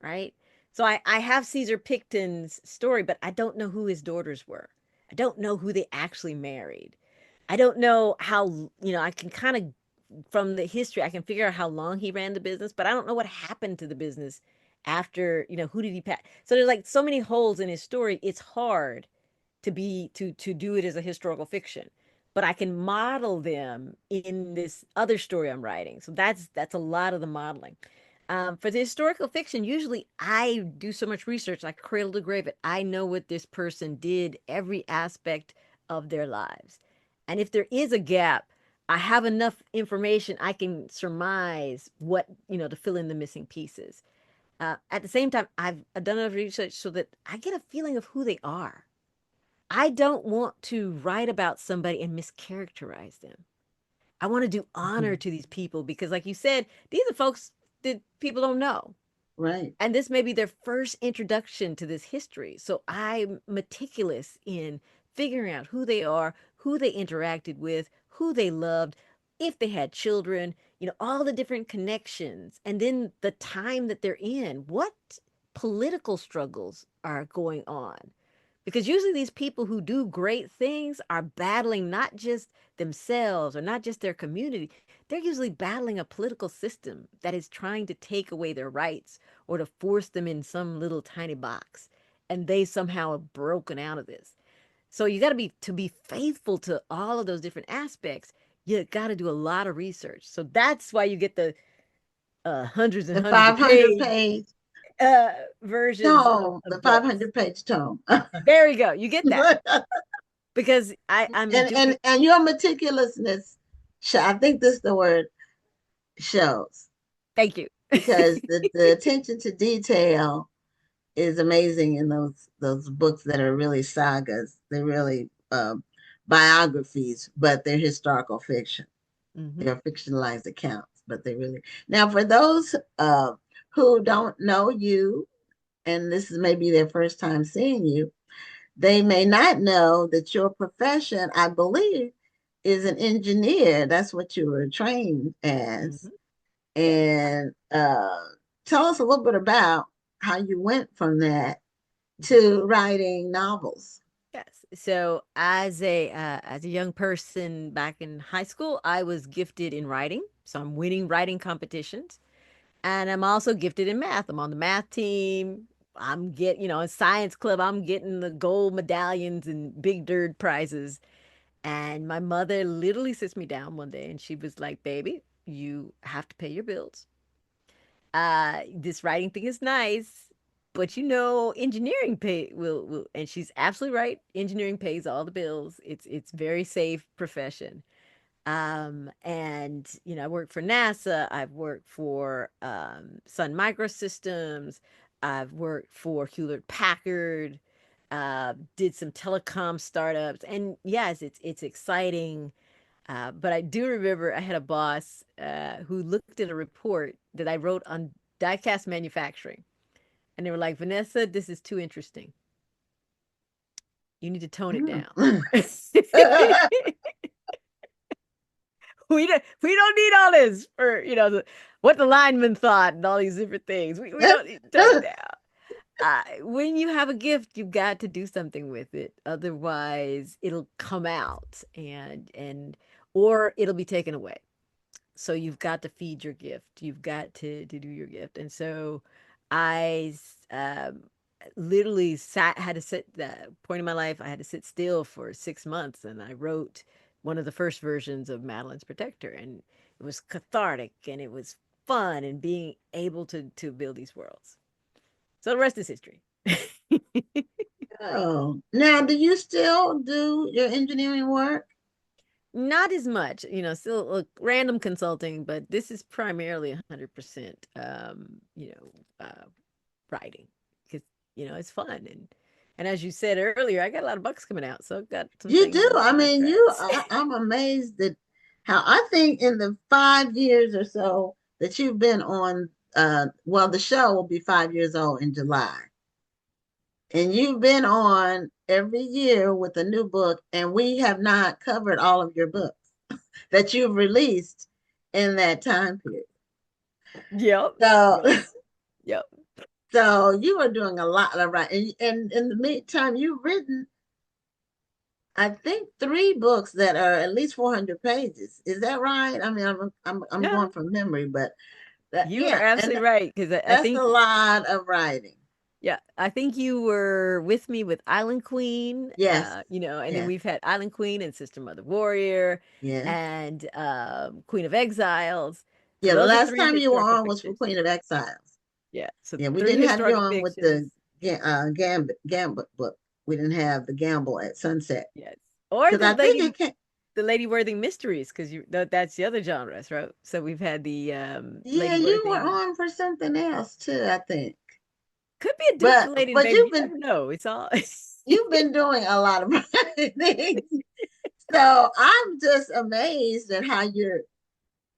right? So I have Caesar Picton's story, but I don't know who his daughters were. I don't know who they actually married. I don't know how, I can kind of, from the history, I can figure out how long he ran the business, but I don't know what happened to the business after, who did he pass? So there's like so many holes in his story. It's hard to do it as a historical fiction, but I can model them in this other story I'm writing. So that's a lot of the modeling. For the historical fiction, usually I do so much research, like cradle to grave it. I know what this person did, every aspect of their lives. And if there is a gap, I have enough information I can surmise what, to fill in the missing pieces. At the same time, I've done enough research so that I get a feeling of who they are. I don't want to write about somebody and mischaracterize them. I want to do honor to these people because, like you said, these are folks that people don't know. Right. And this may be their first introduction to this history. So I'm meticulous in figuring out who they are, who they interacted with, who they loved, if they had children, all the different connections, and then the time that they're in. What political struggles are going on? Because usually these people who do great things are battling not just themselves or not just their community. They're usually battling a political system that is trying to take away their rights or to force them in some little tiny box. And they somehow have broken out of this. So you got to be faithful to all of those different aspects. You got to do a lot of research. So that's why you get the hundreds and The hundreds of 500 page uh, versions tome, the of books. 500-page tome. There you go. You get that because I'm doing. And your meticulousness, I think this is the word, shows, Thank you. because the attention to detail is amazing in those books that are really sagas. They're really biographies, but they're historical fiction. Hmm. They're fictionalized accounts, but they really. Now, for those who don't know you, and this is maybe their first time seeing you, they may not know that your profession, I believe, is an engineer. That's what you were trained as. Hmm. Yes. And tell us a little bit about how you went from that to writing novels. Yes. So as a young person back in high school, I was gifted in writing. So I'm winning writing competitions, and I'm also gifted in math. I'm on the math team. I'm in science club. I'm getting the gold medallions and big dirt prizes. And my mother literally sits me down one day and she was like, baby, you have to pay your bills. This writing thing is nice, but engineering will, and she's absolutely right. Engineering pays all the bills. It's very safe profession. And I worked for NASA. I've worked for Sun Microsystems. I've worked for Hewlett Packard. Did some telecom startups, and yes, it's exciting. But I do remember I had a boss who looked at a report that I wrote on diecast manufacturing, and they were like, "Vanessa, this is too interesting. You need to tone it down." We don't need all this for what the lineman thought and all these different things. We don't need to tone it down. When you have a gift, you've got to do something with it. Otherwise, it'll come out or it'll be taken away. So you've got to feed your gift. You've got to do your gift. And so I literally had to sit that point in my life. I had to sit still for 6 months, and I wrote one of the first versions of Madeline's Protector, and it was cathartic and it was fun and being able to build these worlds. So the rest is history. Oh, now do you still do your engineering work? Not as much, still random consulting, but this is primarily 100%, writing because, it's fun. And as you said earlier, I got a lot of books coming out. So I've got some You things do. in I mean, contracts. I'm amazed at how I think in the 5 years or so that you've been on, well, the show will be 5 years old in July. And you've been on every year with a new book, and we have not covered all of your books that you've released in that time period. Yep. So, Yep. Yep. so you are doing a lot of writing. And in the meantime, you've written, I think, 3 books that are at least 400 pages. Is that right? I mean, I'm Yeah. going from memory, but that, You are yeah, and absolutely right. Because I that's a think, lot of writing. yeah, I think you were with me with Island Queen, Yes, and then yes, we've had Island Queen and Sister Mother Warrior yes. and Queen of Exiles. So Yeah, the those are last three time you were historical on was for fictions. Queen of Exiles. Yeah. So Yeah, we three didn't have you historical on with fictions. the Gambit book. We didn't have the Gamble at Sunset Yes. Or because I think it came. the Lady Worthing mysteries, because that's the other genres, right? So we've had the Yeah, Lady you were Worthing. on for something else too, I think. Could be a different But lady, but baby. you've You been never know. It's all you've been doing a lot of things. So I'm just amazed at how you're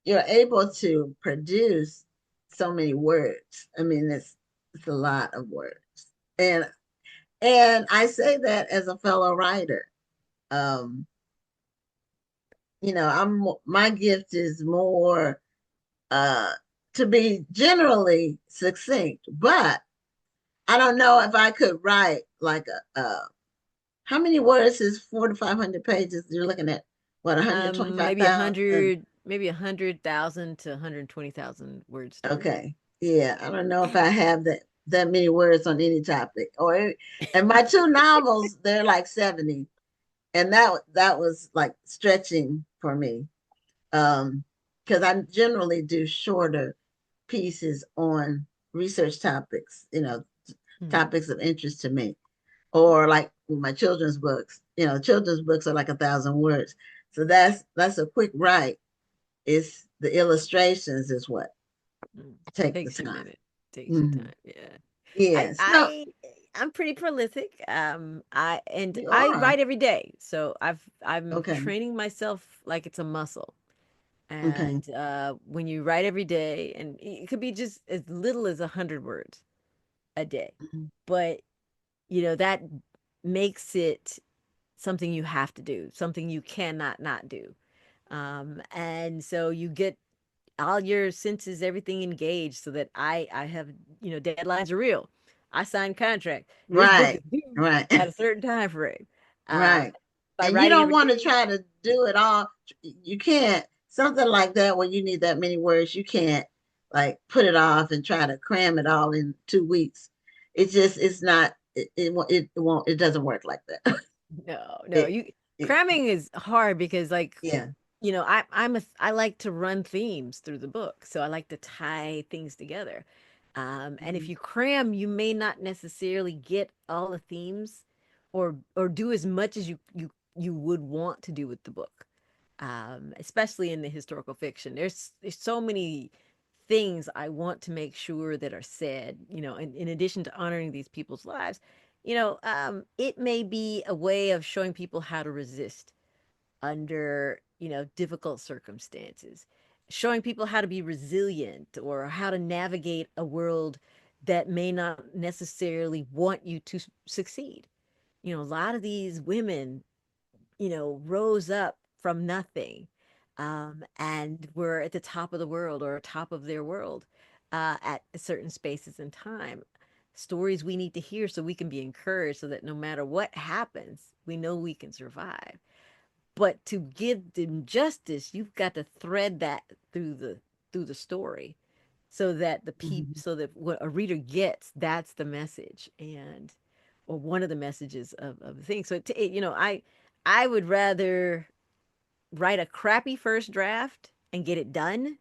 able to produce so many words. I mean, it's a lot of words. And and I say that as a fellow writer. Um, my gift is more uh to be generally succinct, but I don't know if I could write like how many words is 400 to 500 pages? You're looking at what, maybe 125,000? 100,000 to 120,000 word story. Okay. Yeah, I don't know if I have that many words on any topic. And my 2 novels, they're like 70. And that was like stretching for me. Because I generally do shorter pieces on research topics, Hmm. topics of interest to me. Or like with my children's books, children's books are like 1,000 words. So that's a quick write. It's the illustrations is what Mm. take the Takes you a time. minute. Takes you Mhm. time. Yeah. I Yes. No, I I'm pretty prolific. you I are. write every day. So I'm Okay. training myself like it's a muscle. Okay. And when you write every day, and it could be just as little as 100 words a day, Mhm. but that makes it something you have to do, something you cannot not do. And so you get all your senses, everything engaged, so that I have, deadlines are real. I signed contract. This book is Right. due Right. at a certain time frame. Uh, Right. by And you writing don't every want to day. try to do it all. You can't. Something like that when you need that many words, you can't like put it off and try to cram it all in 2 weeks. It's not, it doesn't work like that. No, no, It, you Cramming is hard because, like, Yeah. I like to run themes through the book, so I like to tie things together. And if Mhm. you cram, you may not necessarily get all the themes, or do as much as you would want to do with the book. Especially in the historical fiction, there's so many things I want to make sure that are said. In addition to honoring these people's lives, it may be a way of showing people how to resist under difficult circumstances, showing people how to be resilient or how to navigate a world that may not necessarily want you to succeed. A lot of these women rose up from nothing, and were at the top of the world or top of their world, at certain spaces in time. Stories we need to hear so we can be encouraged, so that no matter what happens, we know we can survive. But to give them justice, you've got to thread that through the story, so that Mhm. so that what a reader gets, that's the message, or one of the messages of the thing. So I would rather write a crappy first draft and get it done,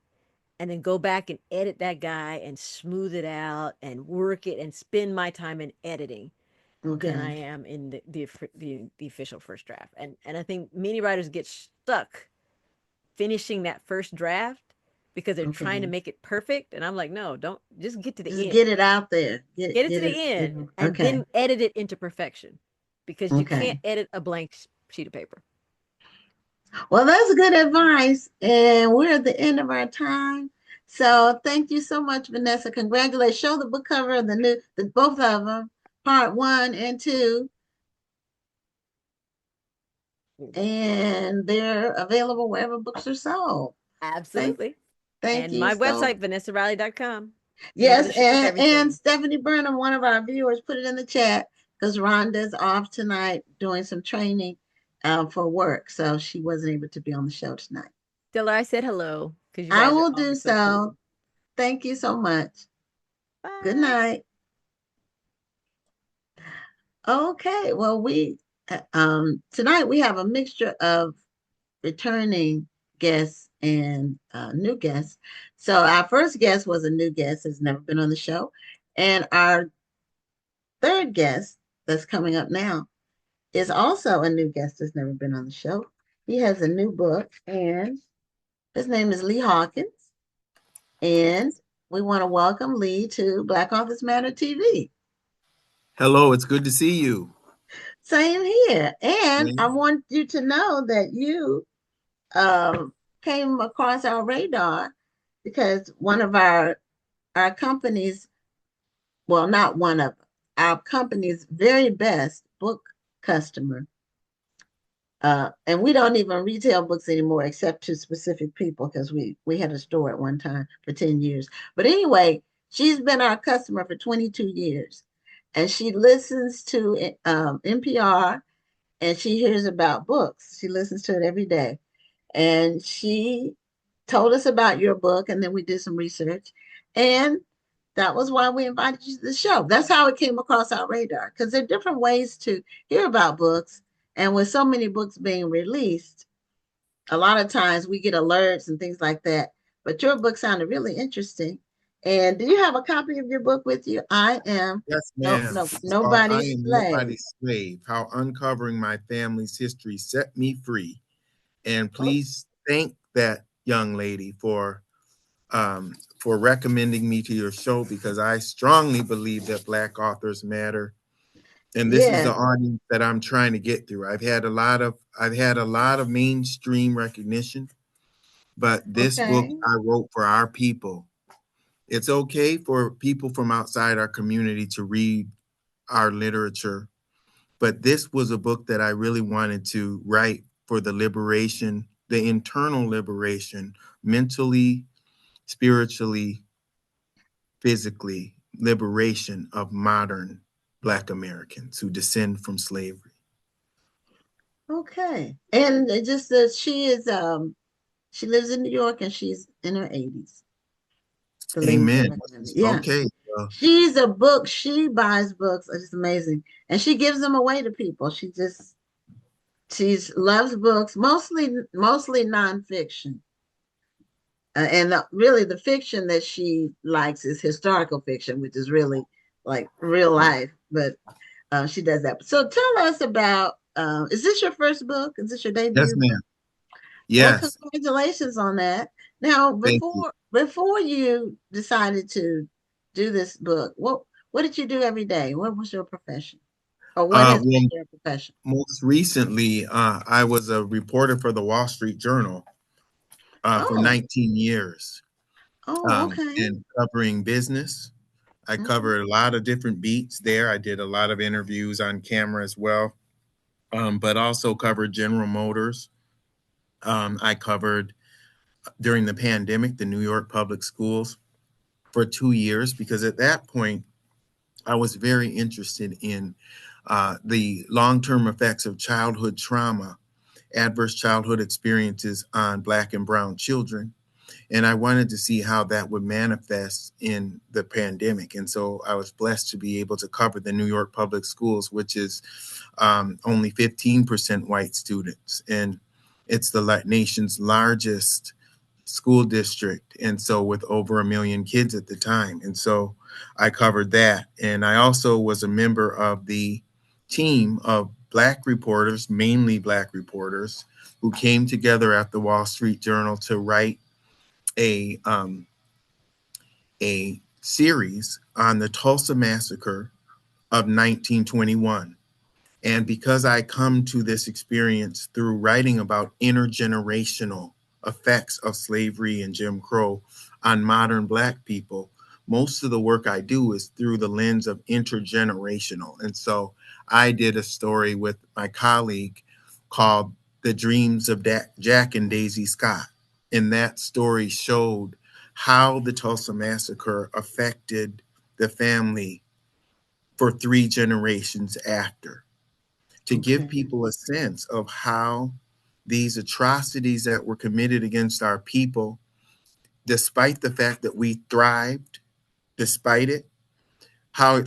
and then go back and edit that guy and smooth it out and work it and spend my time in editing than I Okay. am in the official first draft. And I think many writers get stuck finishing that first draft because they're trying to Okay. make it perfect. And I'm like, no, don't, just get to Just the end. get it out there. Get it to Get the it. end and Okay. then edit it into perfection, because you Okay. can't edit a blank sheet of paper. Well, that's good advice. And we're at the end of our time. So thank you so much, Vanessa. Congratulations. Show the book cover of both of them, part 1 and 2. And they're available wherever books are sold. Thank, Absolutely. thank And you my so. website, vanessariley.com. Yes, Membership of and everything. Stephanie Burnham, one of our viewers, put it in the chat because Rhonda's off tonight doing some training for work, so she wasn't able to be on the show tonight. Tell her I said hello, because you I guys are will do always so so. cool. Thank you so much. Good Bye. night. Okay, well, we tonight we have a mixture of returning guests and new guests. So our first guest was a new guest, has never been on the show, and our third guest that's coming up now is also a new guest that's never been on the show. He has a new book, and his name is Lee Hawkins, and we want to welcome Lee to Black Authors Matter TV. Hello, it's good to see you. Same here. And I Same. want you to know that you came across our radar because one of our company's, well, not one of our company's very best book customer. And we don't even retail books anymore except to specific people because we had a store at one time for 10 years. But anyway, she's been our customer for 22 years. And she listens to NPR and she hears about books. She listens to it every day. And she told us about your book, and then we did some research. And that was why we invited you to the show. That's how it came across our radar, because there are different ways to hear about books. And with so many books being released, a lot of times we get alerts and things like that. But your book sounded really interesting. And do you have a copy of your book with you? I am Yes, ma'am. It's called I nobody's Am slave. Nobody's Slave, How Uncovering My Family's History Set Me Free. And Oh, please thank that young lady for recommending me to your show, because I strongly believe that Black authors matter. And this is the yes. audience that I'm trying to get through. I've had a lot of mainstream recognition, but this book Okay. I wrote for our people. It's okay for people from outside our community to read our literature, but this was a book that I really wanted to write for the liberation, the internal liberation, mentally, spiritually, physically, liberation of modern Black Americans who descend from slavery. Okay. And it just that she lives in New York and she's in her 80s. The lady that Amen. recommended. Yeah. Okay. She buys books. It's amazing. And she gives them away to people. She just She loves books, mostly nonfiction. And really, the fiction that she likes is historical fiction, which is really like real life. But she does that. So tell us about. Is this your first book? Is this your Yes, debut book? ma'am. Well, Yes. congratulations on that. Now, Thank you. before you decided to do this book, what did you do every day? What was your profession, or what has Well, been your profession? most recently, I was a reporter for the Wall Street Journal for Oh, 19 years, okay. and covering business. I Mhm. covered a lot of different beats there. I did a lot of interviews on camera as well, but also covered General Motors. I covered during the pandemic the New York public schools for 2 years because at that point I was very interested in the long-term effects of childhood trauma, adverse childhood experiences on Black and Brown children. And I wanted to see how that would manifest in the pandemic. And so I was blessed to be able to cover the New York public schools, which is only 15% white students. And it's the nation's largest school district. And so with over 1 million kids at the time. And so I covered that. And I also was a member of the team of Black reporters, mainly Black reporters, who came together at the Wall Street Journal to write a um, a series on the Tulsa massacre of 1921. And because I come to this experience through writing about intergenerational effects of slavery and Jim Crow on modern Black people, most of the work I do is through the lens of intergenerational. And so I did a story with my colleague called The Dreams of Jack and Daisy Scott. And that story showed how the Tulsa Massacre affected the family for 3 generations after, to give Okay. people a sense of how these atrocities that were committed against our people, despite the fact that we thrived, despite it, how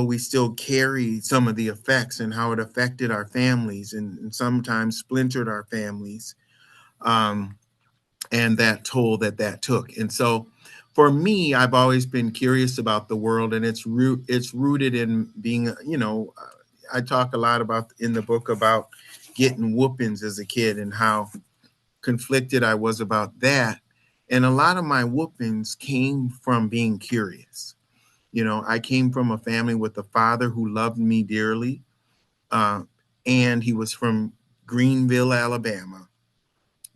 we still carry some of the effects and how it affected our families and sometimes splintered our families, um, and that toll that took. And so for me, I've always been curious about the world, and it's rooted in being, I talk a lot about in the book about getting whoopings as a kid and how conflicted I was about that. And a lot of my whoopings came from being curious. I came from a family with a father who loved me dearly, uh, and he was from Greenville, Alabama.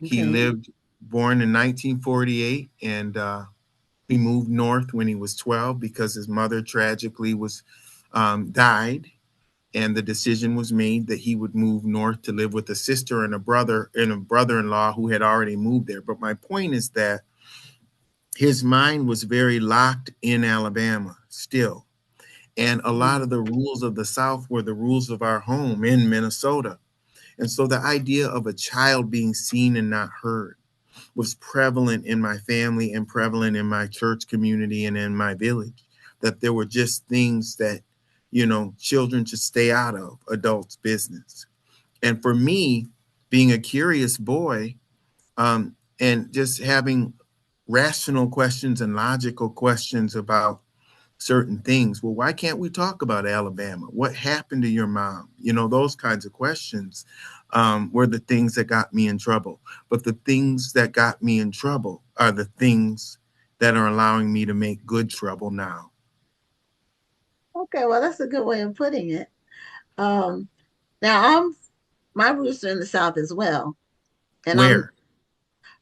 He Okay. born in 1948, and he moved north when he was 12 because his mother tragically was died, and the decision was made that he would move north to live with a sister and a brother-in-law who had already moved there. But my point is that his mind was very locked in Alabama still. And a lot of the rules of the South were the rules of our home in Minnesota. And so the idea of a child being seen and not heard was prevalent in my family and prevalent in my church community and in my village, that there were just things that, children should stay out of adults' business. And for me, being a curious boy, and just having rational questions and logical questions about certain things. Well, why can't we talk about Alabama? What happened to your mom? Those kinds of questions were the things that got me in trouble. But the things that got me in trouble are the things that are allowing me to make good trouble now. Okay. Well, that's a good way of putting it. Um, Now my roots are in the South as well, and Where?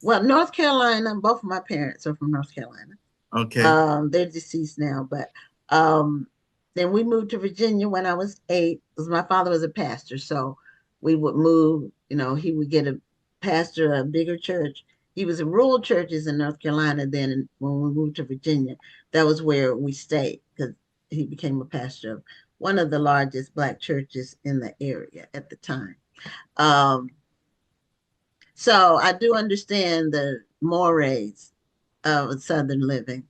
North Carolina. Both of my parents are from North Carolina. Okay. They're deceased now, but um, then we moved to Virginia when I was 8 because my father was a pastor. So we would move, he would get a pastor, a bigger church. He was in rural churches in North Carolina. Then when we moved to Virginia, that was where we stayed because he became a pastor of one of the largest Black churches in the area at the time. Um, so I do understand the mores of Southern living.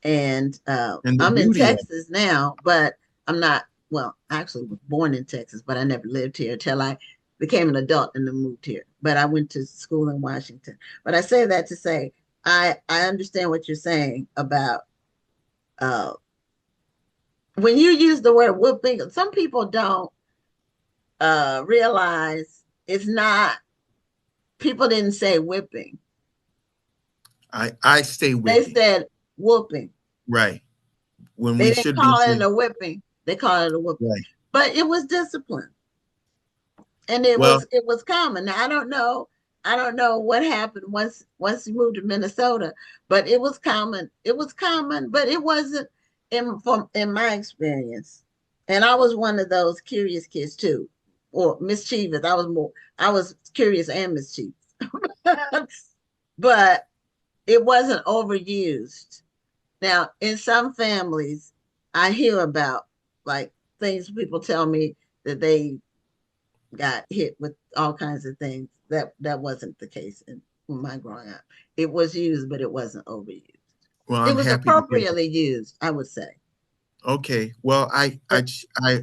And And the I'm in beauty of Texas now, but I'm not, well, I actually was born in Texas, but I never lived here till I became an adult and then moved here. But I went to school in Washington. But I say that to say I understand what you're saying about uh, when you use the word whooping. Some people don't realize it's not. People didn't say whipping. I stay They whipping. said whooping. Right. When They we didn't should be call it saying, a whipping. They called it a whooping. right. But it was discipline. And Well, it was common. Now I don't know what happened once you moved to Minnesota, but it was common. It was common, but it wasn't in my experience. And I was one of those curious kids too, or mischievous. I was curious and mischievous. But it wasn't overused. Now, in some families, I hear about like things people tell me that they got hit with all kinds of things. That wasn't the case in my growing up. It was used, but it wasn't overused. well, It I'm was happy to hear that. appropriately used, I would say. Okay. Well, But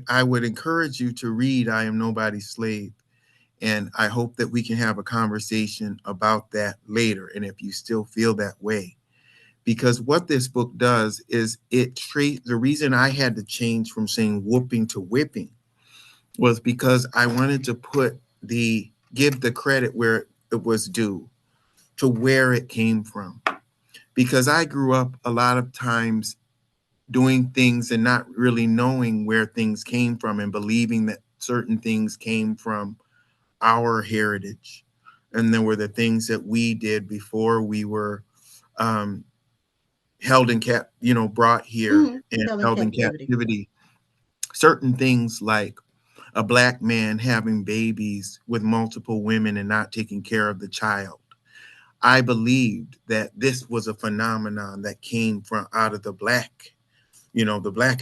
I would encourage you to read I Am Nobody's Slave. And I hope that we can have a conversation about that later. And if you still feel that way, because what this book does is the reason I had to change from saying whooping to whipping was because I wanted to give the credit where it was due, to where it came from. Because I grew up a lot of times doing things and not really knowing where things came from and believing that certain things came from our heritage. And there were the things that we did before we were um, brought here and still in held in captivity. captivity. Certain things like a Black man having babies with multiple women and not taking care of the child. I believed that this was a phenomenon that came from out of the Black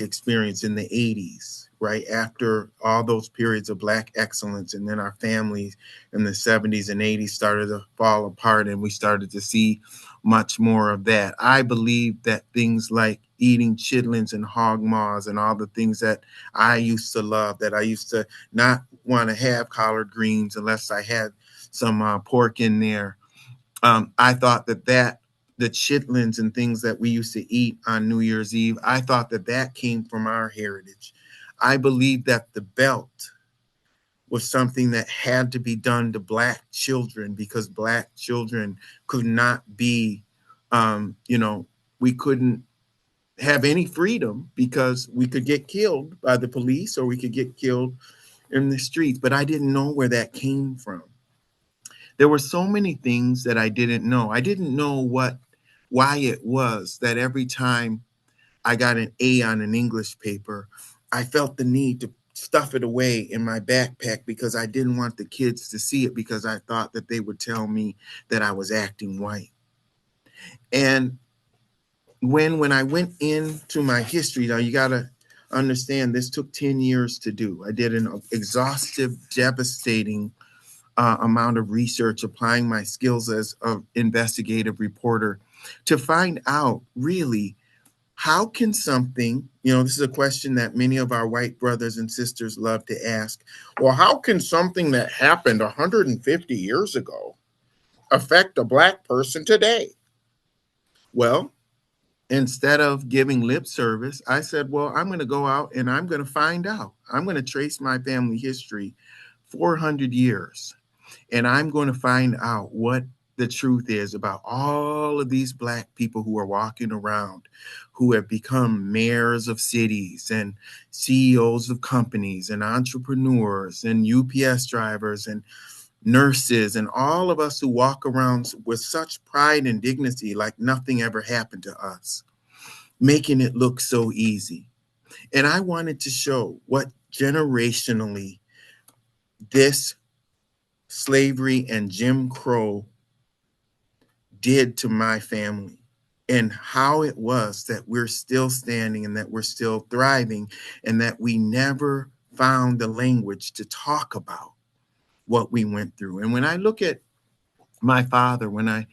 experience in the 80s, right? After all those periods of Black excellence, and then our families in the 70s and 80s started to fall apart, and we started to see much more of that. I believe that things like eating chitlins and hog maws and all the things that I used to love, that I used to not want to have collard greens unless I had some pork in there. I thought that the chitlins and things that we used to eat on New Year's Eve, I thought that came from our heritage. I believe that the belt was something that had to be done to Black children because Black children could not be, we couldn't have any freedom because we could get killed by the police or we could get killed in the streets. But I didn't know where that came from. There were so many things that I didn't know. I didn't know why it was that every time I got an A on an English paper, I felt the need to stuff it away in my backpack because I didn't want the kids to see it because I thought that they would tell me that I was acting white. And when I went into my history, now you got to understand this took 10 years to do. I did an exhaustive, devastating amount of research, applying my skills as an investigative reporter to find out really how can something, this is a question that many of our white brothers and sisters love to ask. Well, how can something that happened 150 years ago affect a Black person today? Well, instead of giving lip service, I said, well, I'm going to go out and I'm going to find out. I'm going to trace my family history 400 years. And I'm going to find out what the truth is about all of these Black people who are walking around, who have become mayors of cities and CEOs of companies and entrepreneurs and UPS drivers and nurses and all of us who walk around with such pride and dignity like nothing ever happened to us, making it look so easy. And I wanted to show what generationally this slavery and Jim Crow did to my family and how it was that we're still standing and that we're still thriving and that we never found the language to talk about what we went through. And when I look at my father, when I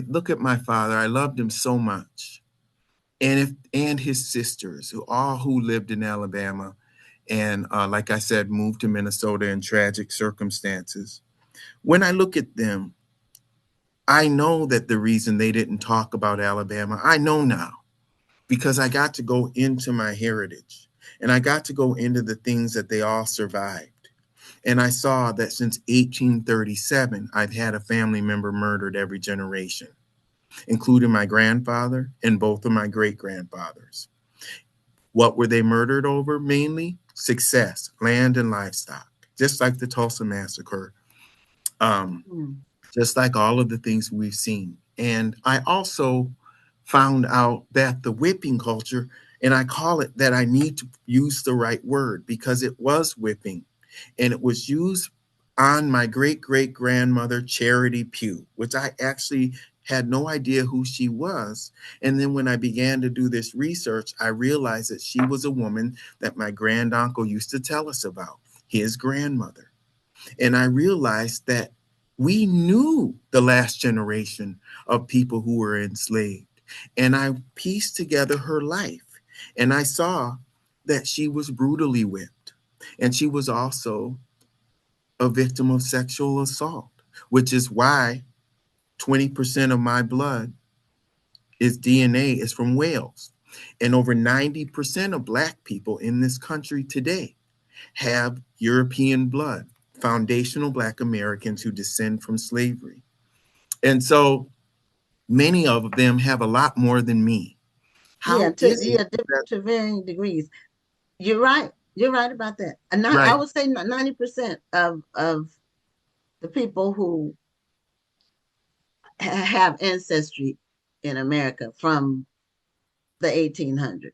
look at my father, I loved him so much. And his sisters who lived in Alabama. and like I said, moved to Minnesota in tragic circumstances. When I look at them, I know that the reason they didn't talk about Alabama, I know now, because I got to go into my heritage and I got to go into the things that they all survived. And I saw that since 1837, I've had a family member murdered every generation, including my grandfather and both of my great grandfathers. What were they murdered over mainly? Success, land, and livestock, just like the Tulsa Massacre, just like all of the things we've seen. And I also found out that the whipping culture, and I call it that I need to use the right word because it was whipping, and it was used on my great great grandmother Charity Pugh, which I actually had no idea who she was. And then when I began to do this research, I realized that she was a woman that my granduncle used to tell us about, his grandmother. And I realized that we knew the last generation of people who were enslaved. And I pieced together her life. And I saw that she was brutally whipped. And she was also a victim of sexual assault, which is why 20% of my blood is DNA is from Wales. And over 90% of Black people in this country today have European blood, foundational Black Americans who descend from slavery. And so many of them have a lot more than me. Yeah, How is it that, to varying degrees. You're right. You're right about that. And I right, would say 90% of the people who have ancestry in America from the 1800s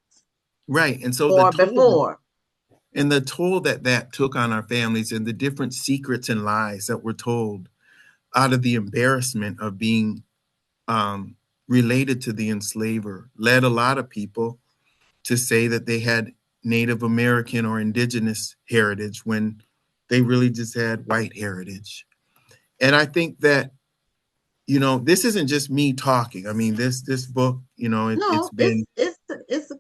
right. And so or before. the toll that that took on our families and the different secrets and lies that were told out of the embarrassment of being um, related to the enslaver led a lot of people to say that they had Native American or indigenous heritage when they really just had white heritage. And I think that, you know, this isn't just me talking. I mean, this book, you know, it's No, been, it's the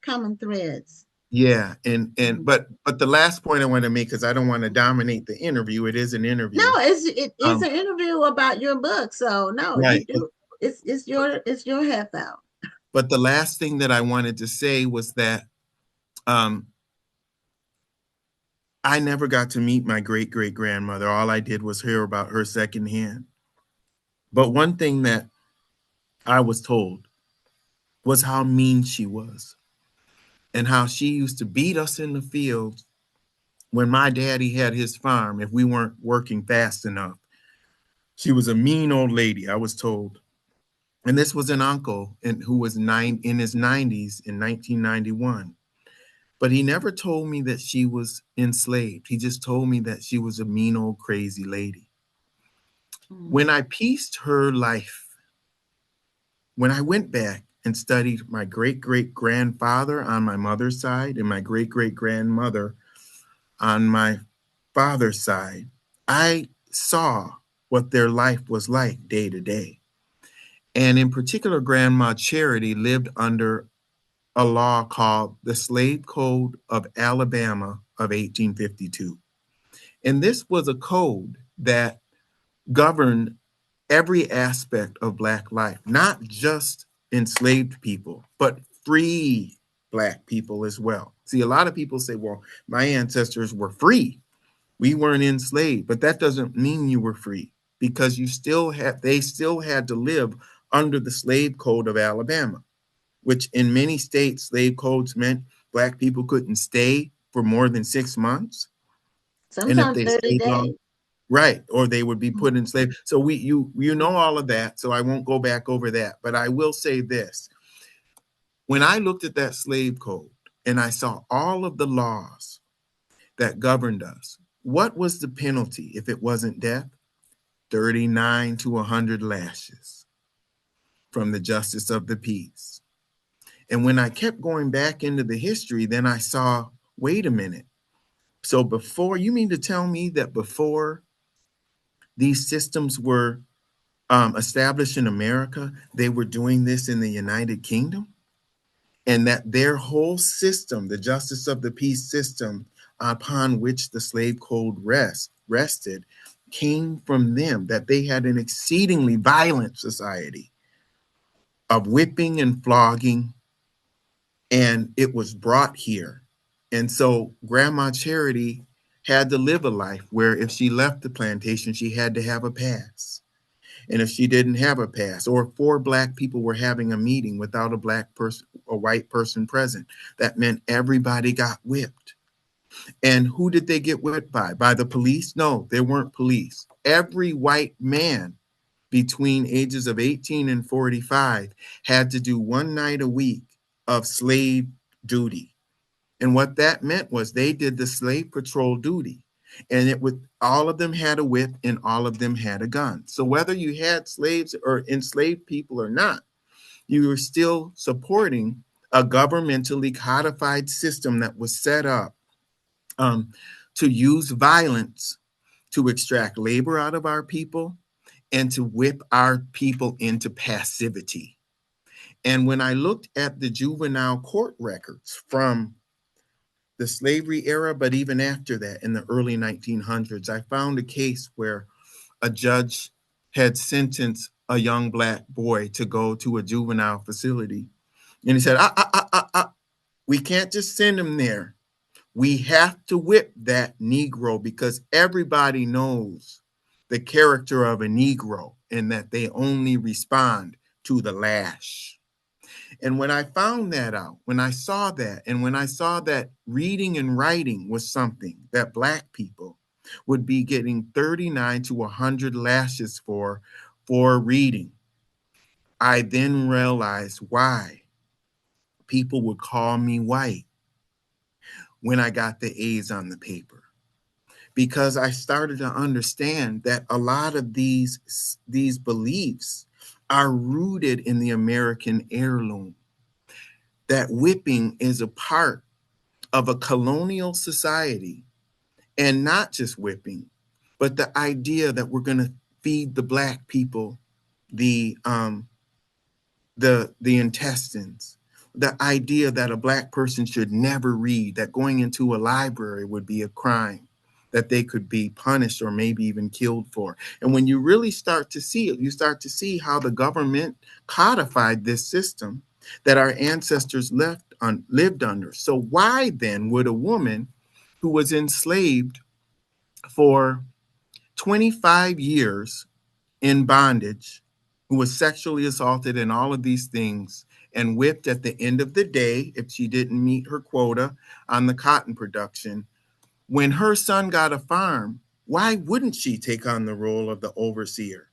common threads. yeah. And Mhm. but the last point I want to make, because I don't want to dominate the interview. It is an No, interview. it's Um, an interview about your book. So no, you right. do it's your half out. But the last thing that I wanted to say was that um, I never got to meet my great great grandmother. All I did was hear about her secondhand. But one thing that I was told was how mean she was and how she used to beat us in the field when my daddy had his farm if we weren't working fast enough. She was a mean old lady, I was told. And this was an uncle who was in his 90s in 1991. But he never told me that she was enslaved. He just told me that she was a mean old crazy lady. Mm. When I pieced her life, when I went back and studied my great great grandfather on my mother's side and my great great grandmother on my father's side, I saw what their life was like day to day. And in particular, Grandma Charity lived under a law called the Slave Code of Alabama of 1852. And this was a code that governed every aspect of Black life, not just enslaved people, but free Black people as well. See, a lot of people say, well, my ancestors were free. We weren't enslaved, but that doesn't mean you were free because they still had to live under the slave code of Alabama, which in many states, slave codes meant Black people couldn't stay for more than 6 months. And if Sometimes they 30 stayed long, days. right, or they would be Mm. put in slave. So you know all of that, so I won't go back over that, but I will say this. When I looked at that slave code and I saw all of the laws that governed us, what was the penalty if it wasn't death? 39 to 100 lashes from the justice of the peace. And when I kept going back into the history, then I saw, wait a minute. So before, you mean to tell me that before these systems were established in America, they were doing this in the United Kingdom? and that their whole system, the justice of the peace system upon which the slave code rested, came from them, that they had an exceedingly violent society of whipping and flogging, and it was brought here. And so Grandma Charity had to live a life where if she left the plantation, she had to have a pass. And if she didn't have a pass, or if 4 Black people were having a meeting without a Black person, a white person present, that meant everybody got whipped. And who did they get whipped by? By the police? No, they weren't police. Every white man between ages of 18 and 45 had to do 1 night a week of slave duty. And what that meant was they did the slave patrol duty. And it would, all of them had a whip and all of them had a gun. So whether you had slaves or enslaved people or not, you were still supporting a governmentally codified system that was set up to use violence to extract labor out of our people and to whip our people into passivity. And when I looked at the juvenile court records from the slavery era, but even after that, in the early 1900s, I found a case where a judge had sentenced a young Black boy to go to a juvenile facility. And he said, we can't just send him there. We have to whip that Negro because everybody knows the character of a Negro and that they only respond to the lash. And when I found that out, when I saw that, and when I saw that reading and writing was something that Black people would be getting 39 to 100 lashes for reading, I then realized why people would call me white when I got the A's on the paper. Because I started to understand that a lot of these beliefs are rooted in the American heirloom. That whipping is a part of a colonial society, and not just whipping, but the idea that we're going to feed the Black people the intestines, the idea that a Black person should never read, that going into a library would be a crime, that they could be punished or maybe even killed for. And when you really start to see it, you start to see how the government codified this system that our ancestors lived under. So why then would a woman who was enslaved for 25 years in bondage, who was sexually assaulted and all of these things, and whipped at the end of the day if she didn't meet her quota on the cotton production, when her son got a farm, why wouldn't she take on the role of the overseer?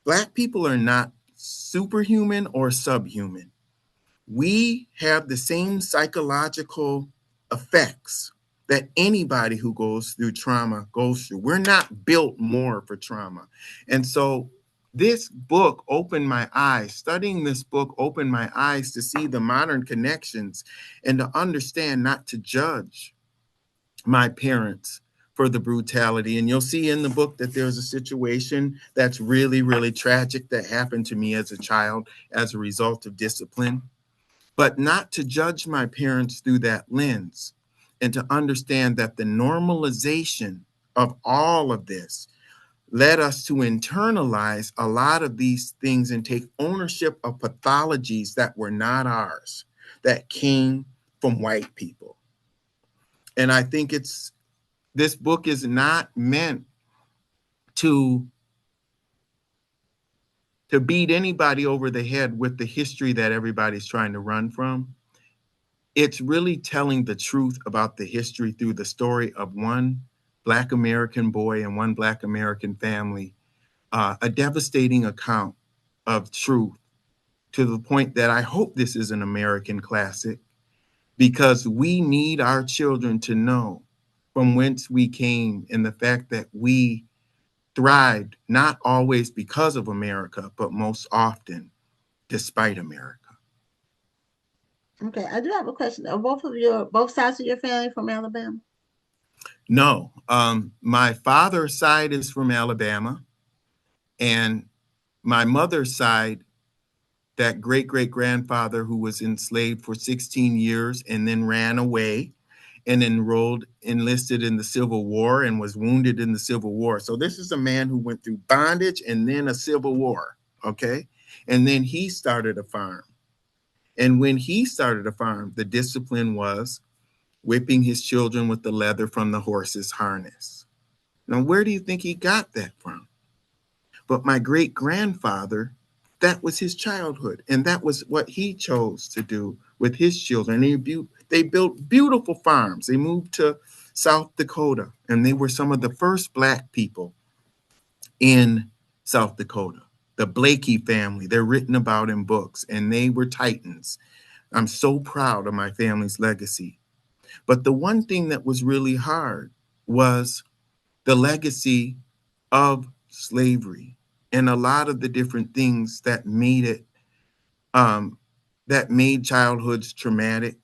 Black people are not superhuman or subhuman. We have the same psychological effects that anybody who goes through trauma goes through. We're not built more for trauma. And so this book opened my eyes. Studying this book opened my eyes to see the modern connections and to understand not to judge my parents for the brutality. And you'll see in the book that there's a situation that's really, really tragic that happened to me as a child as a result of discipline. But not to judge my parents through that lens, and to understand that the normalization of all of this led us to internalize a lot of these things and take ownership of pathologies that were not ours, that came from white people. And I think this book is not meant to beat anybody over the head with the history that everybody's trying to run from. It's really telling the truth about the history through the story of one Black American boy and one Black American family, a devastating account of truth, to the point that I hope this is an American classic, because we need our children to know from whence we came and the fact that we thrived, not always because of America, but most often despite America. Okay, I do have a question. Are both sides of your family from Alabama? No, my father's side is from Alabama, and my mother's side that great-great-grandfather who was enslaved for 16 years and then ran away and enlisted in the Civil War and was wounded in the Civil War. So this is a man who went through bondage and then a Civil War, okay? And then he started a farm. And when he started a farm, the discipline was whipping his children with the leather from the horse's harness. Now, where do you think he got that from? But my great-grandfather, that was his childhood. And that was what he chose to do with his children. They built beautiful farms. They moved to South Dakota, and they were some of the first Black people in South Dakota. The Blakey family, they're written about in books, and they were titans. I'm so proud of my family's legacy. But the one thing that was really hard was the legacy of slavery and a lot of the different things that made it, that made childhoods traumatic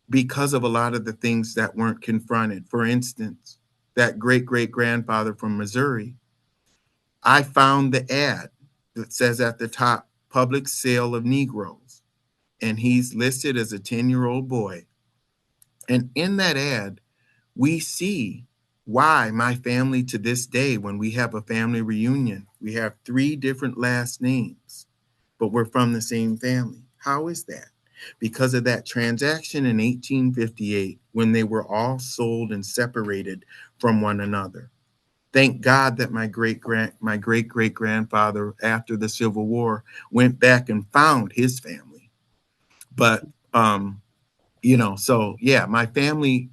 because of a lot of the things that weren't confronted. For instance, that great-great-grandfather from Missouri, I found the ad that says at the top, public sale of Negroes, and he's listed as a 10-year-old boy. And in that ad, we see why my family to this day, when we have a family reunion, we have 3 different last names, but we're from the same family. How is that? Because of that transaction in 1858, when they were all sold and separated from one another. Thank God that my great-great-grandfather, after the Civil War, went back and found his family. But, so yeah, my family,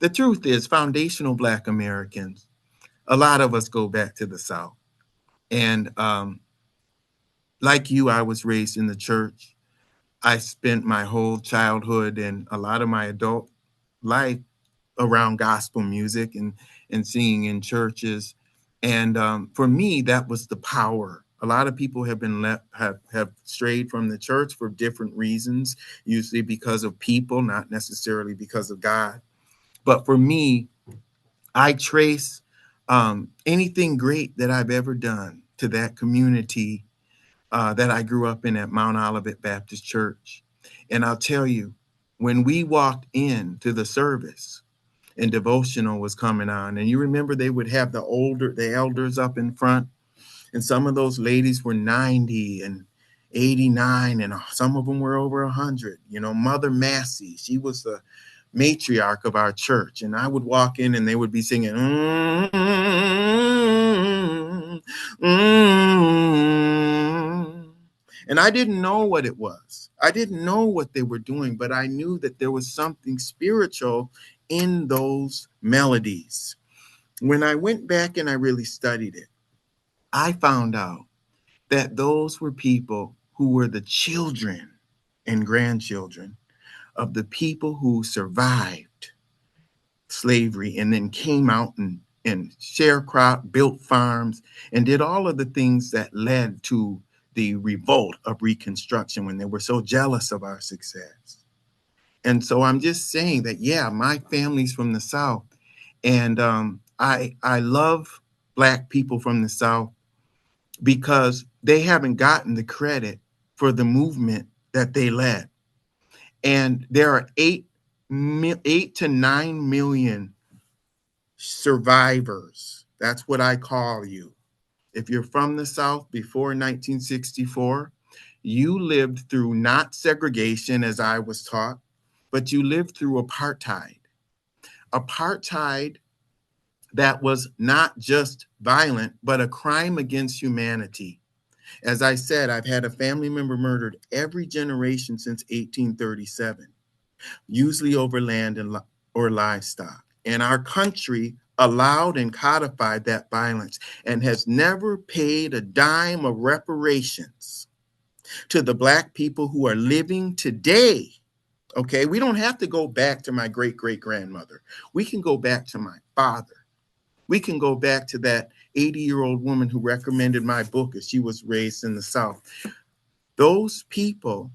the truth is, foundational Black Americans, a lot of us go back to the South. And like you, I was raised in the church. I spent my whole childhood and a lot of my adult life around gospel music and singing in churches. And for me, that was the power. A lot of people have been have strayed from the church for different reasons, usually because of people, not necessarily because of God. But for me, I trace anything great that I've ever done to that community that I grew up in at Mount Olivet Baptist Church. And I'll tell you, when we walked into the service and devotional was coming on, and you remember they would have the elders up in front, and some of those ladies were 90 and 89, and some of them were over 100. Mother Massey, she was the matriarch of our church, and I would walk in and they would be singing, and I didn't know what it was. I didn't know what they were doing, but I knew that there was something spiritual in those melodies. When I went back and I really studied it, I found out that those were people who were the children and grandchildren of the people who survived slavery and then came out and sharecropped, built farms, and did all of the things that led to the revolt of Reconstruction when they were so jealous of our success. And so I'm just saying that, yeah, my family's from the South, and I love Black people from the South because they haven't gotten the credit for the movement that they led. And there are 8 to 9 million survivors. That's what I call you. If you're from the South before 1964, you lived through not segregation as I was taught, but you lived through apartheid. Apartheid that was not just violent, but a crime against humanity. As I said, I've had a family member murdered every generation since 1837, usually over land or livestock. And our country allowed and codified that violence and has never paid a dime of reparations to the Black people who are living today. Okay, we don't have to go back to my great-great-grandmother. We can go back to my father. We can go back to that 80-year-old woman who recommended my book as she was raised in the South. Those people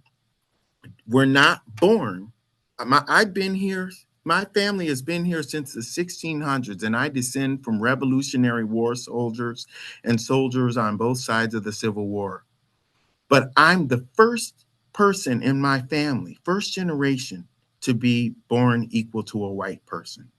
were not born. I've been here. My family has been here since the 1600s, and I descend from Revolutionary War soldiers and soldiers on both sides of the Civil War. But I'm the first person in my family, first generation, to be born equal to a white person.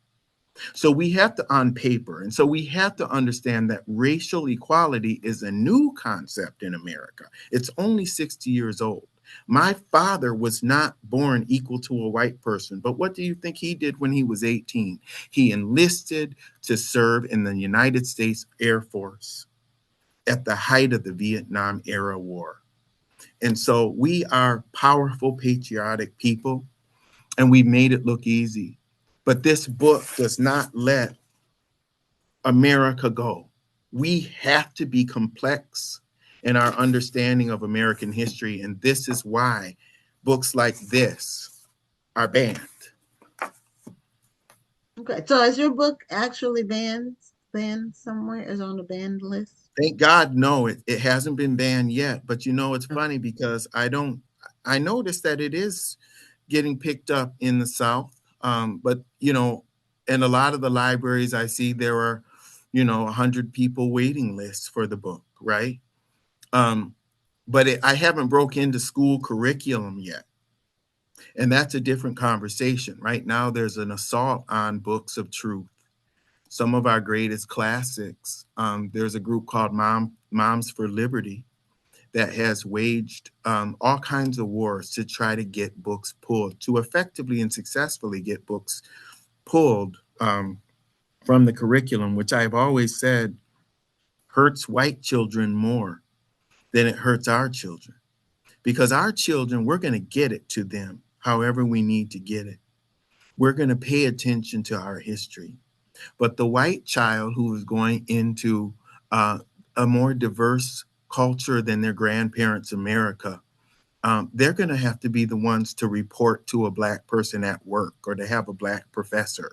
So we have to, on paper, and so we have to understand that racial equality is a new concept in America. It's only 60 years old. My father was not born equal to a white person, but what do you think he did when he was 18? He enlisted to serve in the United States Air Force at the height of the Vietnam era war. And so we are powerful, patriotic people, and we made it look easy. But this book does not let America go. We have to be complex in our understanding of American history. And this is why books like this are banned. Okay, so is your book actually banned somewhere? Is on the banned list? Thank God, no, it hasn't been banned yet. But you know, it's funny because I noticed that it is getting picked up in the South. But, you know, in a lot of the libraries I see, there are, you know, 100 people waiting lists for the book, right? Um, but I haven't broke into school curriculum yet. And that's a different conversation. Right now, there's an assault on books of truth. Some of our greatest classics. There's a group called Moms for Liberty that has waged all kinds of wars to try to get books pulled, to effectively and successfully get books pulled from the curriculum, which I've always said hurts white children more than it hurts our children. Because our children, we're going to get it to them however we need to get it. We're going to pay attention to our history. But the white child who is going into a more diverse culture than their grandparents' America, they're going to have to be the ones to report to a Black person at work, or to have a Black professor,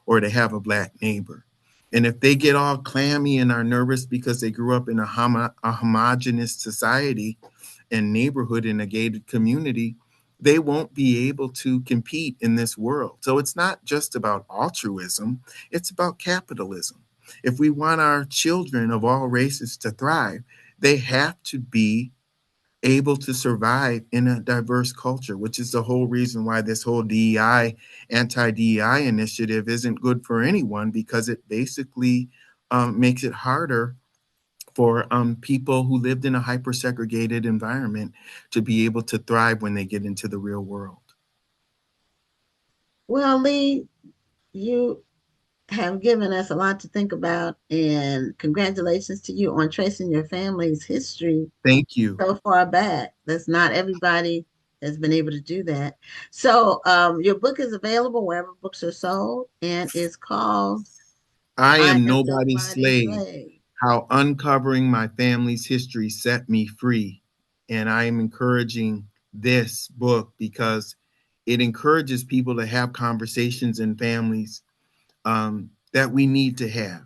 or to have a Black neighbor. And if they get all clammy and are nervous because they grew up in a homogenous society and neighborhood in a gated community, they won't be able to compete in this world. So it's not just about altruism, it's about capitalism. If we want our children of all races to thrive, they have to be able to survive in a diverse culture, which is the whole reason why this whole DEI, anti-DEI initiative isn't good for anyone, because it basically makes it harder for people who lived in a hyper-segregated environment to be able to thrive when they get into the real world. Well, Lee, you have given us a lot to think about, and congratulations to you on tracing your family's history Thank you. so far back. That's not everybody has been able to do that. So your book is available wherever books are sold, and it's called I I Am Am Nobody's Nobody's Slave, Slave. How Uncovering My Family's History Set Me Free. And I am encouraging this book because it encourages people to have conversations in families that we need to have,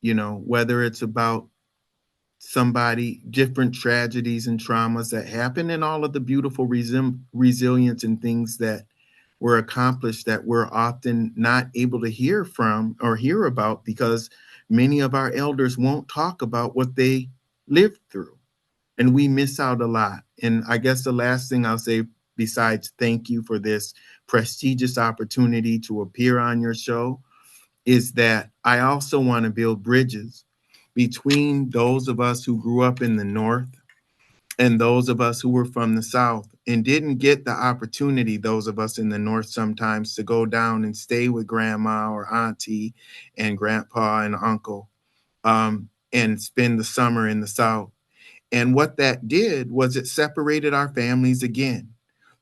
you know, whether it's about somebody, different tragedies and traumas that happen, and all of the beautiful resilience and things that were accomplished that we're often not able to hear from or hear about, because many of our elders won't talk about what they lived through, and we miss out a lot. And I guess the last thing I'll say, besides thank you for this prestigious opportunity to appear on your show, is that I also want to build bridges between those of us who grew up in the North and those of us who were from the South and didn't get the opportunity, those of us in the North sometimes, to go down and stay with grandma or auntie and grandpa and uncle and spend the summer in the South. And what that did was it separated our families again.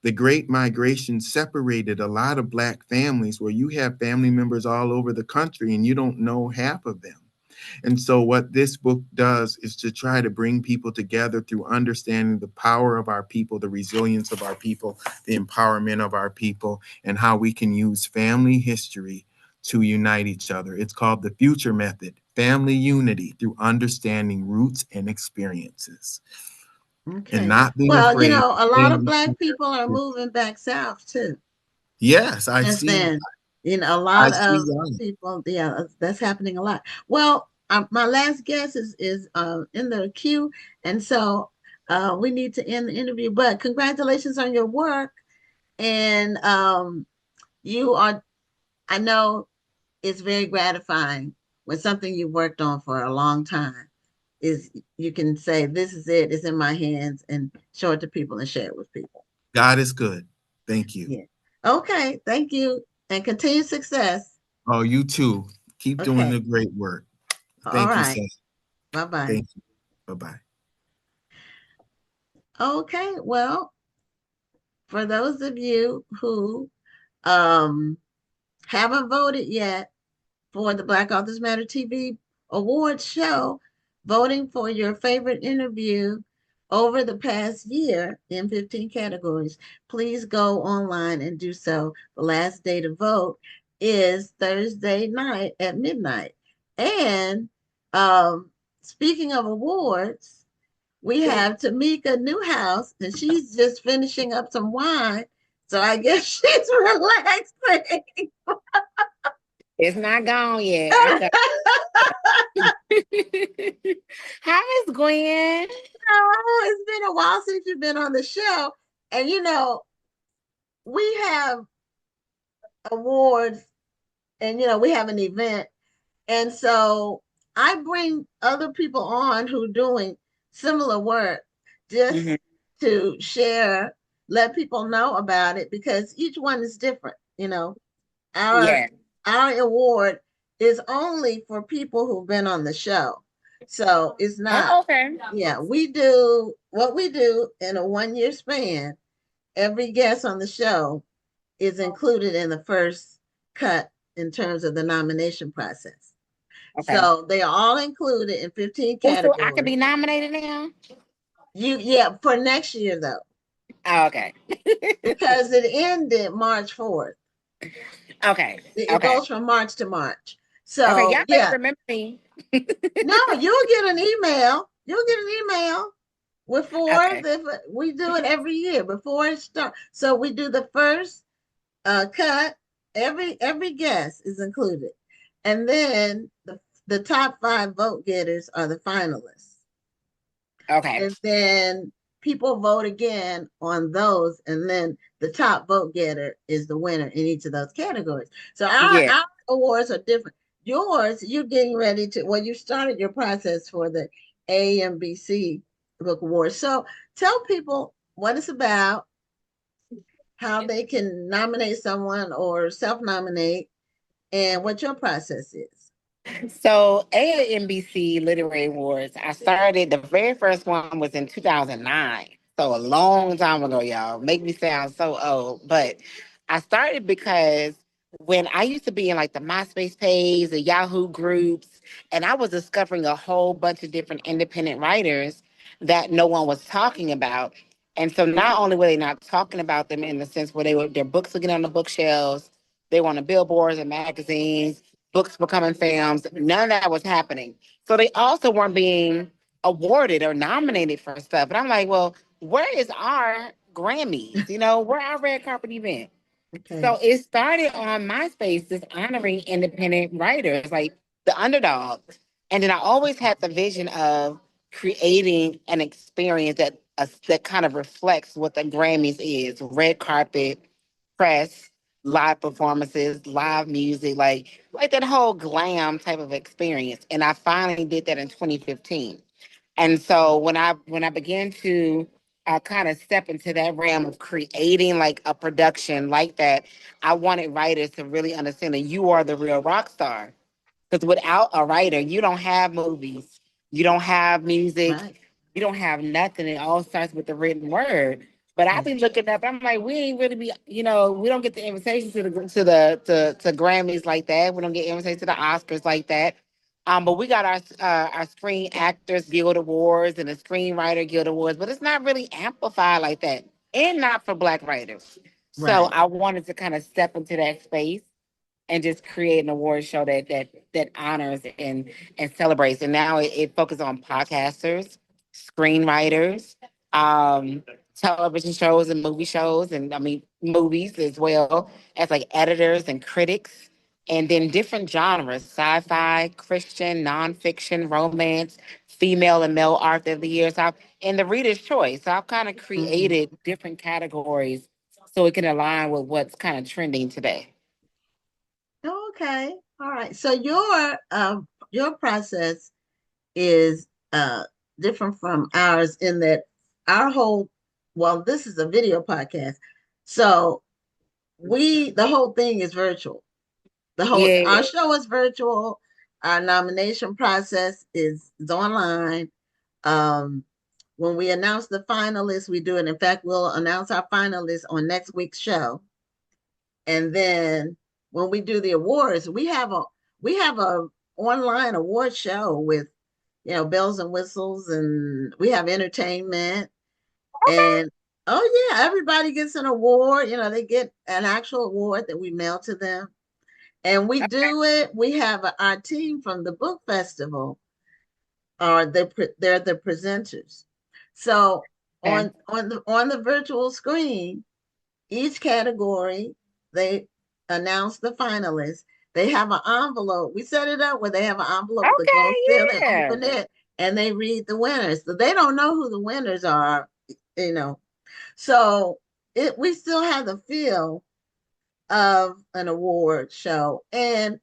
The Great Migration separated a lot of Black families, where you have family members all over the country and you don't know half of them. And so what this book does is to try to bring people together through understanding the power of our people, the resilience of our people, the empowerment of our people, and how we can use family history to unite each other. It's called the Future Method, Family Unity Through Understanding Roots and Experiences. Okay. And not being Well, afraid. a lot of Black people are moving back south too. Yes, I Since see. then, a I lot see of why. people, yeah, that's happening a lot. Well, my last guest is in the queue, and so we need to end the interview, but congratulations on your work. And you are, I know it's very gratifying when something you worked on for a long time is you can say, this is it, it's in my hands, and show it to people and share it with people. God is good. Thank you. Yeah. Okay. Thank you. And continued success. Oh, you too. Keep doing the Okay. great work. All Thank you, right. Seth. Bye-bye. Thank you. Bye-bye. Okay. Well, for those of you who um haven't voted yet for the Black Authors Matter TV Awards show, voting for your favorite interview over the past year in 15 categories, please go online and do so. The last day to vote is Thursday night at midnight. And speaking of awards, we have Tamika Newhouse, and she's just finishing up some wine. So I guess she's relaxing. It's not gone yet. I How is Gwen? Oh, it's been a while since you've been on the show. And we have awards and we have an event. And so I bring other people on who are doing similar work just to share, let people know about it because each one is different. Our Yeah. our award is only for people who've been on the show. So it's not, Oh, okay. yeah, we do what we do in a 1 year span. Every guest on the show is included in the first cut in terms of the nomination process. Okay. So they are all included in 15 Oh, so I could categories. be nominated now? Yeah, for next year though, Oh, okay. because it ended March 4th. Okay. It Okay. goes from March to March. Okay. So Y'all better yeah, remember me. no, you'll get an email. You'll get an email before Okay. we do it every year before it starts. So we do the first cut. Every guest is included, and then the top 5 vote getters are the finalists. Okay. And then people vote again on those, and then the top vote getter is the winner in each of those categories. So Yeah. our awards are different. Yours, you're getting ready to, well, you started your process for the AAMBC Book Awards. So tell people what it's about, how they can nominate someone or self-nominate, and what your process is. So AAMBC Literary Awards, I started, the very first one was in 2009. So a long time ago, y'all. Make me sound so old. But I started because when I used to be in like the MySpace page, the Yahoo groups, and I was discovering a whole bunch of different independent writers that no one was talking about. And so not only were they not talking about them in the sense where their books were getting on the bookshelves, they were on the billboards and magazines, books becoming films. None of that was happening. So they also weren't being awarded or nominated for stuff. And I'm like, well, where is our Grammys? Where our red carpet event? Okay. So it started on MySpace, just honoring independent writers, like the underdogs. And then I always had the vision of creating an experience that kind of reflects what the Grammys is: red carpet, press, live performances, live music, like that whole glam type of experience. And I finally did that in 2015. And so when I began to kind of step into that realm of creating like a production like that, I wanted writers to really understand that you are the real rock star. Because without a writer, you don't have movies, you don't have music, Right. you don't have nothing. It all starts with the written word. But I've been looking up. I'm like, we ain't really be, we don't get the invitation to Grammys like that. We don't get invitations to the Oscars like that. But we got our Screen Actors Guild Awards and the Screenwriter Guild Awards, but it's not really amplified like that, and not for Black writers. So Right. I wanted to kind of step into that space and just create an award show that honors and celebrates. And now it focuses on podcasters, screenwriters, um, television shows and movie shows, and I mean movies as well as like editors and critics and then different genres: sci-fi, Christian, nonfiction, romance, female and male author of the year. So and the reader's choice. So I've kind of Mhm. created different categories so it can align with what's kind of trending today. Okay. All right. So your process is different from ours in that our whole well, this is a video podcast. So the whole thing is virtual. Our Yeah. show is virtual. Our nomination process is online. Um, when we announce the finalists, we do it. In fact, we'll announce our finalists on next week's show. And then when we do the awards, we have a online award show with bells and whistles, and we have entertainment. And oh yeah, everybody gets an award. They get an actual award that we mail to them. And we do it. We have our team from the book festival they're the presenters. So Okay. on the virtual screen, each category they announce the finalists. They have an envelope. We set it up where they have an envelope with a gold seal. They Okay. Yeah. open it and they read the winners. So they don't know who the winners are, you know. So we still have the feel of an award show. And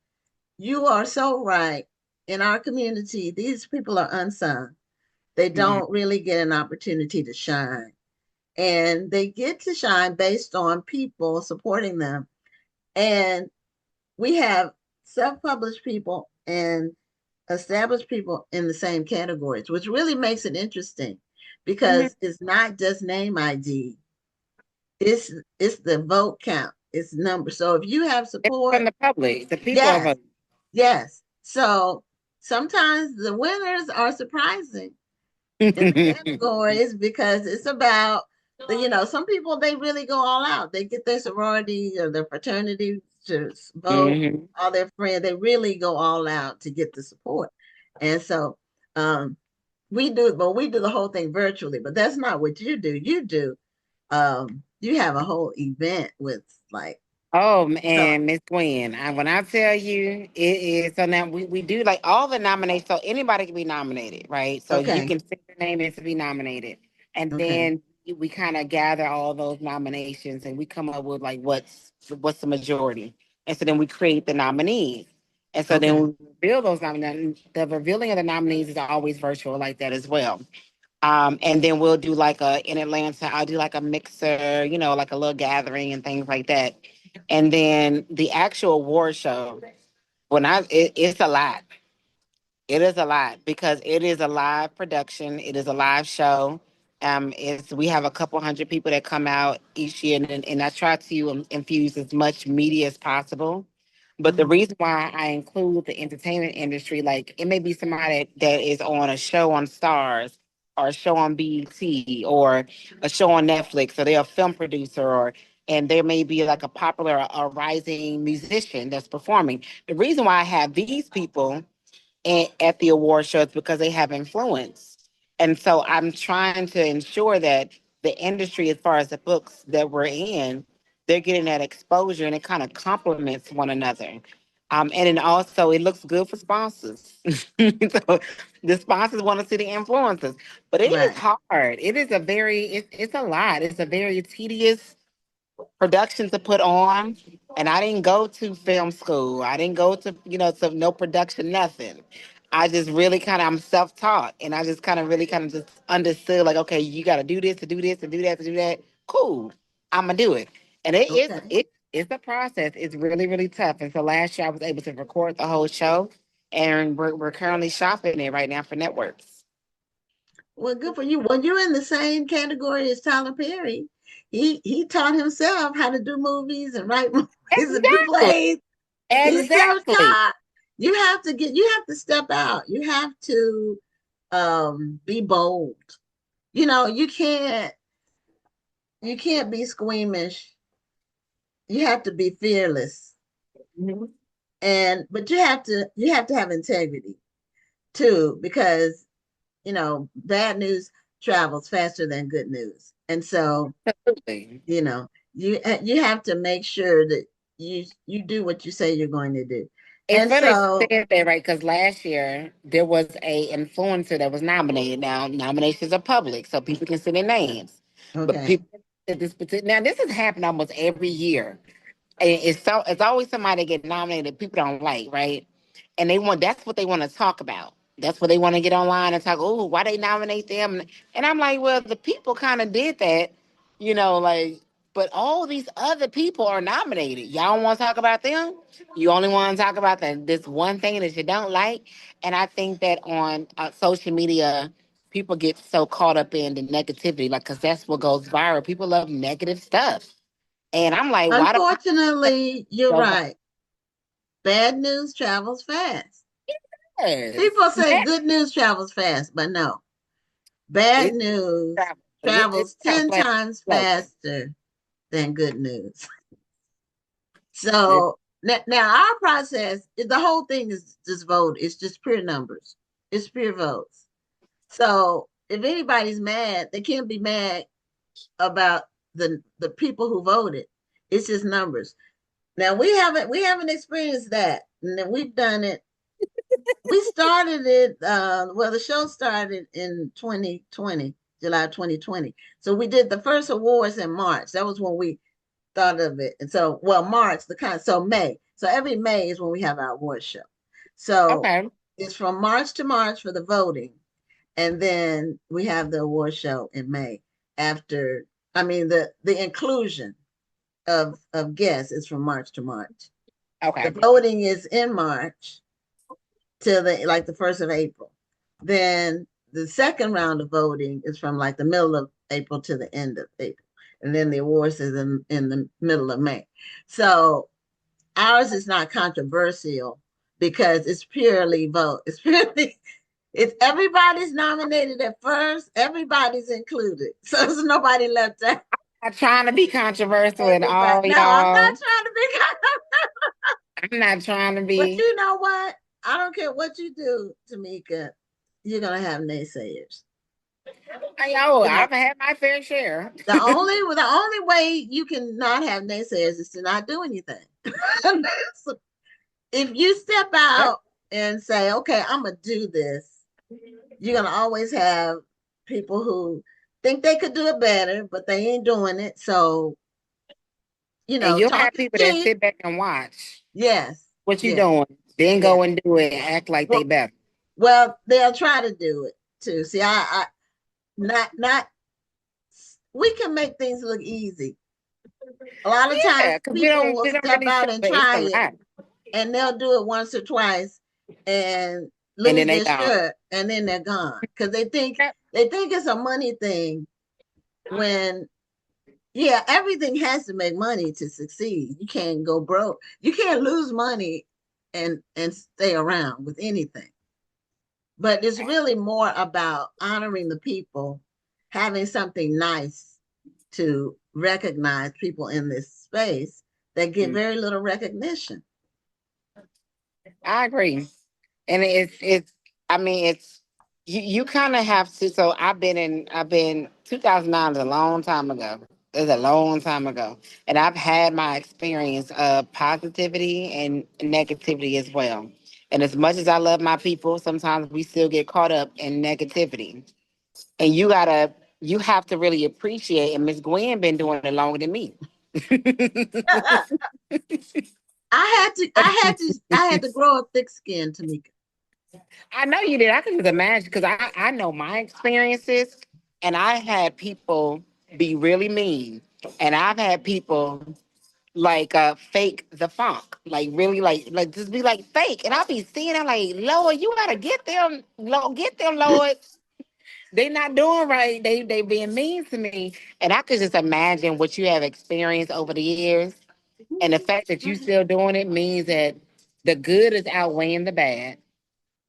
you are so right. In our community, these people are unsung. They Mhm. don't really get an opportunity to shine. And they get to shine based on people supporting them. And we have self-published people and established people in the same categories, which really makes it interesting Mhm. because it's not just name ID. It's it's the vote count. It's number. So if you have It's support, from the public. The people are yes, voting. yes. So sometimes the winners are surprising in the categories because it's about some people they really go all out. They get their sorority or their fraternity to vote, Mhm. all their friends. They really go all out to get the support. And so we do the whole thing virtually, but that's not what you do. You have a whole event with like Oh so man, Miss Gwen, when I tell you it is, so now we do like all the nominations, so anybody can be nominated, right? So you okay, can send your name in to be nominated, and okay, then we kind of gather all those nominations and we come up with like what's the majority, and so then we create the nominees, and so then okay, we reveal those nominees. The revealing of the nominees is always virtual like that as well. And then we'll do like in Atlanta, I'll do like a mixer, like a little gathering and things like that. And then the actual award show, it's a lot. It is a lot because it is a live production. It is a live show. It's we have a couple hundred people that come out each year, and I try to infuse as much media as possible. But the mhm, reason why I include the entertainment industry, like it may be somebody that is on a show on Stars or a show on BET or a show on Netflix, or they're a film producer, or and there may be like a popular or rising musician that's performing. The reason why I have these people at the award shows because they have influence. And so I'm trying to ensure that the industry, as far as the books that we're in, they're getting that exposure and it kind of complements one another. And then also it looks good for sponsors. So the sponsors want to see the influencers, but it is right, hard. It's a lot. It's a very tedious production to put on. And I didn't go to film school. I didn't go to, to no production, nothing. I just really I'm self-taught, and I just really kind of just understood like, okay, you got to do this to do this to do that to do that. Cool. I'm gonna do it. And okay. it's a process. It's really, really tough. And so last year I was able to record the whole show, and we're currently shopping it right now for networks. Well, good for you. Well, you're in the same category as Tyler Perry. He taught himself how to do movies and write movies and do Exactly. plays. He's Exactly. self-taught. You have to step out. You have to be bold. You can't be squeamish. You have to be fearless. Mhm. But you have to have integrity too, because bad news travels faster than good news. And so Absolutely. you have to make sure that you do what you say you're going to do. It's And funny you so, said that, right? Because last year there was a influencer that was nominated. Now nominations are public, so people can see their names. But okay. people at this particular now this has happened almost every year. And it's always somebody that get nominated people don't like, right? And that's what they want to talk about. That's what they want to get online and talk. Oh, why they nominate them? And I'm like, well, the people kind of did that, like. But all these other people are nominated. Y'all don't want to talk about them. You only want to talk about this one thing that you don't like. And I think that on social media, people get so caught up in the negativity, like, because that's what goes viral. People love negative stuff. And I'm like, why do Unfortunately, you're people right. Bad news travels fast. yes. People say good news travels fast, but no. Bad It news travels. travels 10 like times slow. faster than good news. It- So now our process, the whole thing is just vote. It's just pure numbers. It's pure votes. So if anybody's mad, they can't be mad about the people who voted. It's just numbers. Now we haven't experienced that. And we've done it. We started it. Well, the show started in 2020, July 2020. So we did the first awards in March. That was when we thought of it. And so, well, March, so May. So every May is when we have our award show. So okay. it's from March to March for the voting. And then we have the award show in May after, I mean, the inclusion of guests is from March to March. Okay. The voting is in March till the first of April. Then the second round of voting is from like the middle of April to the end of April. And then the awards is in the middle of May. So ours is not controversial because it's purely vote. It's everybody's nominated at first, everybody's included. So there's nobody left out. I'm trying to be controversial and Everybody. all No, I'm not y'all. trying to be I'm not trying to but be. you know what? I don't care what you do, Tamika, you're gonna have naysayers. Yo, You know, I've had my fair share. the only way you can not have naysayers is to not do anything. So if you step Yep. out and say, okay, I'm gonna do this, you're gonna always have people who think they could do it better, but they ain't doing it. So, And you'll talk have is people that cheap. sit back and watch Yes, what you yes, doing, then yes. go and do it and act like they Well, better. well, they'll try to do it too. See, I not we can make things look easy. A lot of Yeah, times because we people don't will we don't step really show out and that it's try a it lot. and they'll do it once or twice and And then lose they their don't. shirt and then they're gone because they think Yep. it's a money thing when yeah, everything has to make money to succeed. You can't go broke. You can't lose money and stay around with anything. But it's really more about honoring the people, having something nice to recognize people in this space that get Mm, very little recognition. I agree. And it's I mean it's you kind of have to. So I've been 2009 is a long time ago. It's a long time ago, and I've had my experience of positivity and negativity as well. And as much as I love my people, sometimes we still get caught up in negativity. And you have to really appreciate. And Miss Gwen been doing it longer than me. I had to grow a thick skin, Tamika. I know you did. I can just imagine because I know my experiences, and I had people be really mean, and I've had people like fake the funk, like really like just be like fake, and I'll be seeing. I'm like, Lord, you gotta get them, Lord. They not doing right. They being mean to me, and I could just imagine what you have experienced over the years, and the fact that you still doing it means that the good is outweighing the bad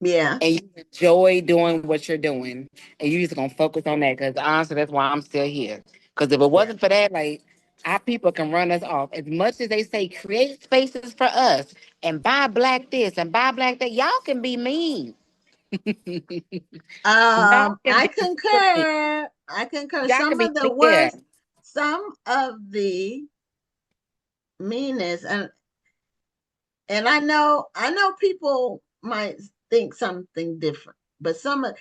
Yeah. and you enjoy doing what you're doing, and you just gonna focus on that. Because honestly, that's why I'm still here. Because if it Yeah. wasn't for that, like our people can run us off. As much as they say create spaces for us and buy black this and buy black that, y'all can be mean. Y'all can I be super mean. concur. I concur. Y'all can Some be of the mean. Yeah. worst, some of the meanness, and I know people might think something different, but some of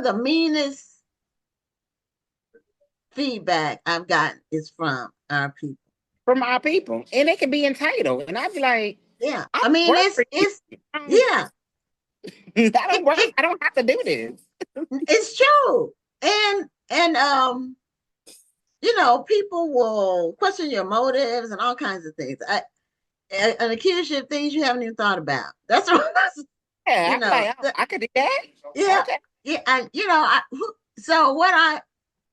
the meanest feedback I've gotten is from our people. From our people, and they can be entitled, and I'd be like, Yeah, I I mean, work for you. it's yeah, I don't work. it, I don't have to do this. it's true, and people will question your motives and all kinds of things. And accuse you of things you haven't even thought about. That's what Yeah, you I'm know. like, oh, I could do that. Yeah, Okay. yeah, and so what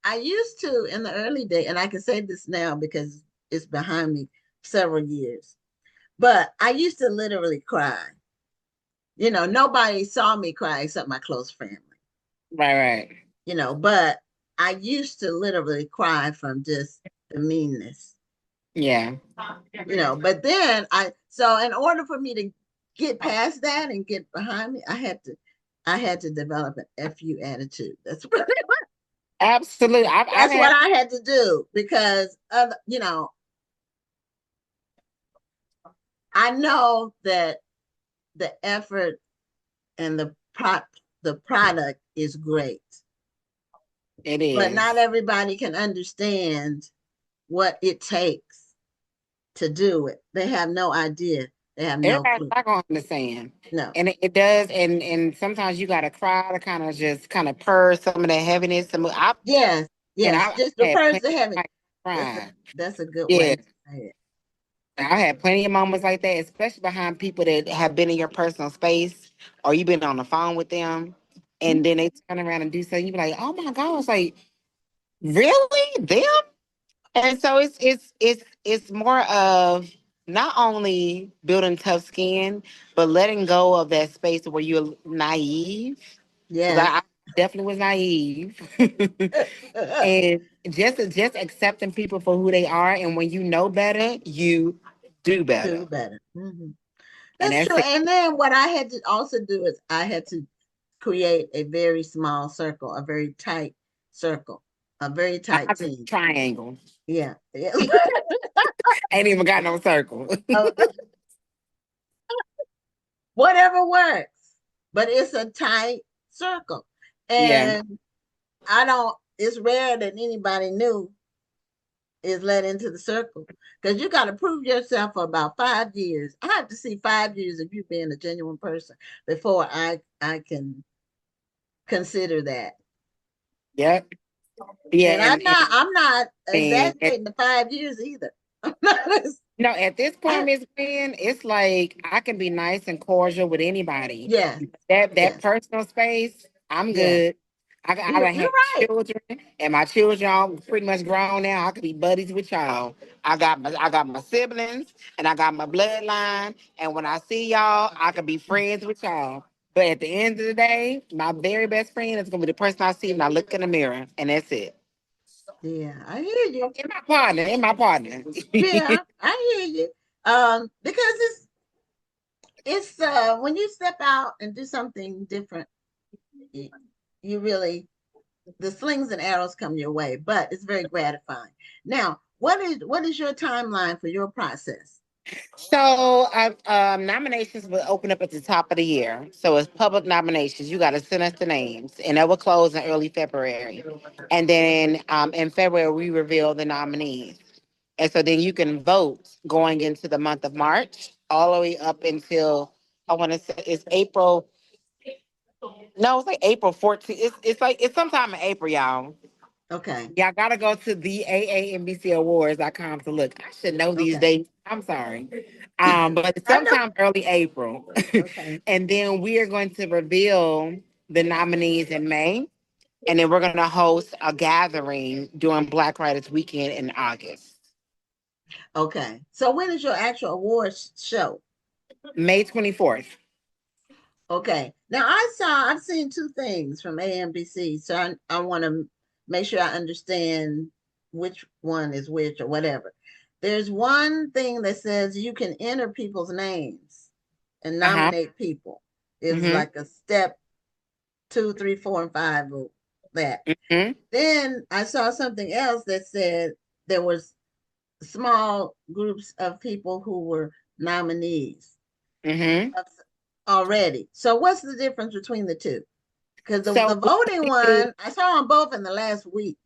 I used to in the early day, and I can say this now because it's behind me several years, but I used to literally cry. Nobody saw me cry except my close family. Right. But I used to literally cry from just the meanness. Yeah. But then so in order for me to get past that and get behind me, I had to develop an FU attitude. Absolutely. I've That's what had. I had to do because I know that the effort and the product is great, It but is. not everybody can understand what it takes to do it. They have no idea. They have no Everybody's clue. not going to understand. No. And it does, and sometimes you got to cry to kind of just kind of purge some of that heaviness. Yes. Yes. I've Just the had person plenty having. of crying. That's a good Yeah, way to say it. I've had plenty of moments like that, especially behind people that have been in your personal space, or you've been on the phone with them, and then they turn around and do something. You be like, "Oh my god!" It's like, really them? And so it's more of not only building tough skin, but letting go of that space where you're naive. Because Yes. I definitely was naive, and just accepting people for who they are. And when you know better, you do better. Do better. Mm-hmm. And That's that's true. it. And then what I had to also do is I had to create a very small circle, a very tight circle, a very I tight have a team. triangle. Yeah. Ain't even got no circle. Uh, Whatever works, but it's a tight circle. Yeah. And it's rare that anybody new is let into the circle because you got to prove yourself for about 5 years. I have to see 5 years of you being a genuine person before I can consider that. Yep. Yeah. And I'm not And exaggerating the 5 years either. at this point, Miss Gwen, it's like I can be nice and cordial with anybody. Yes, That yes, personal space, I'm yes. good. I done You're have right. children, and my children are pretty much grown now. I could be buddies with y'all. I got my siblings, and I got my bloodline. And when I see y'all, I could be friends with y'all. But at the end of the day, my very best friend is gonna be the person I see when I look in the mirror, and that's it. Yeah, I hear you. In my partner. Yeah, I hear you. Because it's when you step out and do something different, you, you really the slings and arrows come your way, but it's very gratifying. Now, what is your timeline for your process? So nominations will open up at the top of the year. So it's public nominations. You got to send us the names, and that will close in early February. And then in February we reveal the nominees, and so then you can vote going into the month of March, all the way up until I want to say it's April. No, it's like April 14th. It's sometime in April, y'all. Okay, Y'all gotta go to the AAMBC to look. I should know these okay. dates. I'm sorry. But it's I know. sometime early April. Okay, And then we are going to reveal the nominees in May. And then we're gonna host a gathering during Black Writers Weekend in August. okay. So when is your actual awards show? May 24th. Okay. Now I've seen two things from AAMBC, so I want to make sure I understand which one is which or whatever. There's one thing that says you can enter people's names and Uh-huh. nominate people. It's Mm-hmm. like a step 2, 3, 4, and 5 of that. Mm-hmm. Then I saw something else that said there was small groups of people who were nominees Mm-hmm. already. So what's the difference between the two? Because the So voting one, I saw them both in the last week.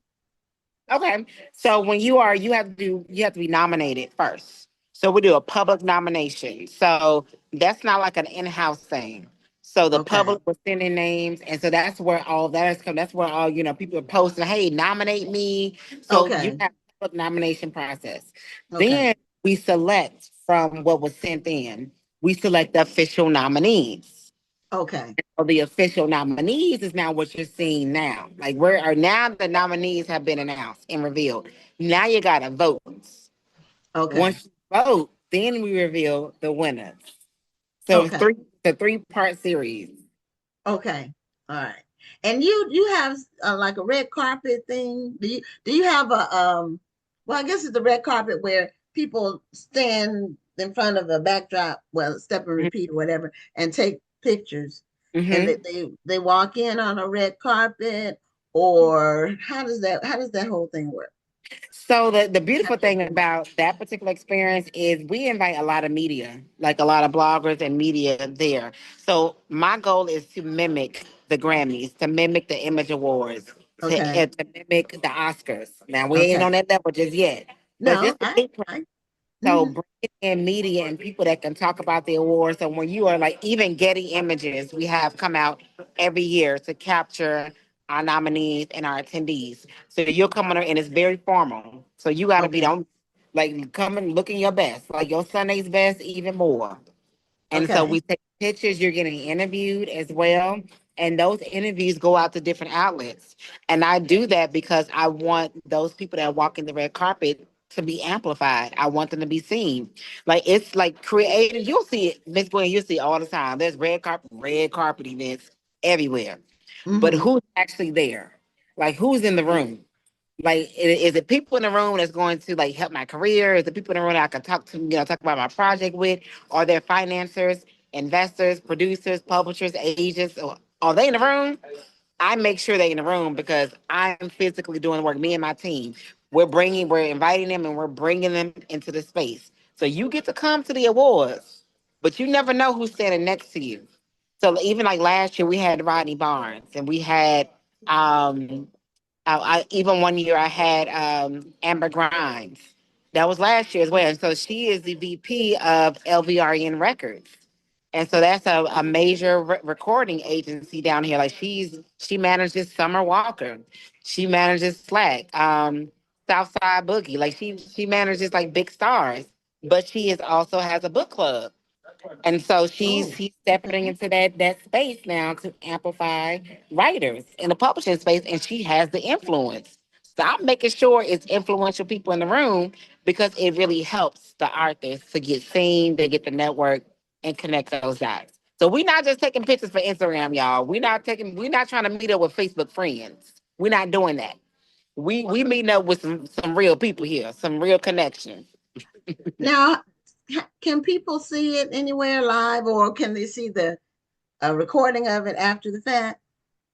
okay. So when you have to be nominated first. So we do a public nomination. So that's not like an in-house thing. So the Okay. public was sending names, and so that's where all that is come. That's where all people are posting, "Hey, nominate me." So you Okay. have a public nomination process. Okay. Then we select from what was sent in. We select the official nominees. Okay. So the official nominees is now what you're seeing now. Like where are now the nominees have been announced and revealed. Now you gotta vote. Okay. Once you vote, then we reveal the winners. So it's Okay. the three-part series. Okay. All right. And you have like a red carpet thing. Do you have a well, I guess it's the red carpet where people stand in front of a backdrop, well, step and repeat or whatever, and take pictures. And Mm-hmm. they walk in on a red carpet, or how does that whole thing work? So the beautiful Capture thing attention. about that particular experience is we invite a lot of media, like a lot of bloggers and media there. So my goal is to mimic the Grammys, to mimic the Image Awards, Okay. to mimic the Oscars. Now we ain't Okay. on that level just yet, but No, just so mhm. bringing in media and people that can talk about the awards. So when you are like even Getty Images, we have come out every year to capture our nominees and our attendees. So you'll come on there and it's very formal. So you got to be Okay. on like coming looking your best, like your Sunday's best, even more. And so Okay. we take pictures, you're getting interviewed as well. And those interviews go out to different outlets. And I do that because I want those people that walk in the red carpet to be amplified. I want them to be seen. Like it's like creative. You'll see it, Miss Gwen, you'll see it all the time. There's red carpet events everywhere. But Mm-hmm. who's actually there? Like who's in the room? Like, is it people in the room that's going to like help my career? Is it people in the room that I can talk to, talk about my project with? Are there financiers, investors, producers, publishers, agents? Or are they in the room? I make sure they're in the room because I'm physically doing the work. Me and my team, we're inviting them and we're bringing them into the space. So you get to come to the awards, but you never know who's standing next to you. So even like last year, we had Rodney Barnes and we had um even one year I had Amber Grimes. That was last year as well. And so she is the VP of LVRN Records. And so that's a major recording agency down here. Like she manages Summer Walker. She manages Slack, Southside Boogie. Like she manages like big stars. But she is also has a book club. And so Oh, she's stepping okay. into that space now to amplify writers in the publishing space, and she has the influence. So I'm making sure it's influential people in the room because it really helps the artists to get seen, they get the network and connect those dots. So we're not just taking pictures for Instagram, y'all. We're not trying to meet up with Facebook friends. We're not doing that. We meeting up with some real people here, some real connections. Now, can people see it anywhere live, or can they see the recording of it after the fact?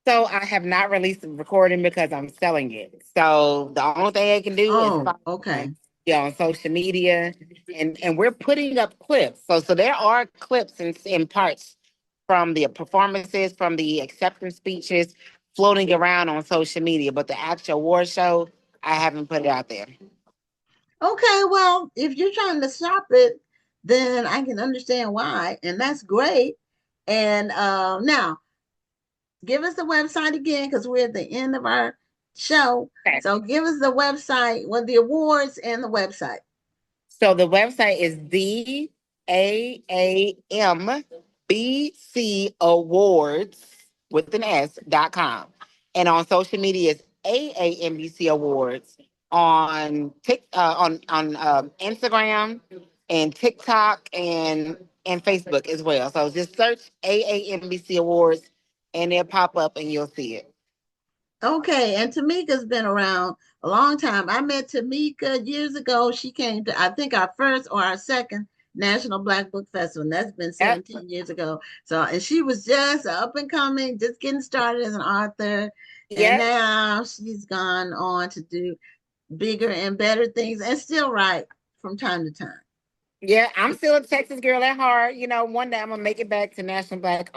So I have not released the recording because I'm selling it. So the only thing I can do is Oh, follow okay. on social media, and we're putting up clips. So there are clips and parts from the performances, from the acceptance speeches, floating around on social media. But the actual award show, I haven't put it out there. Okay, well, if you're trying to stop it, then I can understand why, and that's great. And now, give us the website again because we're at the end of our show. Okay. So give us the website, well, the awards and the website. So the website is the AAMBC Awards with an S.com. And on social media is AAMBC Awards on Instagram and TikTok and Facebook as well. So just search AAMBC Awards and they'll pop up and you'll see it. Okay, and Tamika's been around a long time. I met Tamika years ago. She came to, I think, our first or our second National Black Book Festival, and that's been Yep. 17 years ago. So, and she was just up and coming, just getting started as an author. And Yep. now she's gone on to do bigger and better things and still write from time to time. Yeah, I'm still a Texas girl at heart. You know, one day I'm gonna make it back to National Black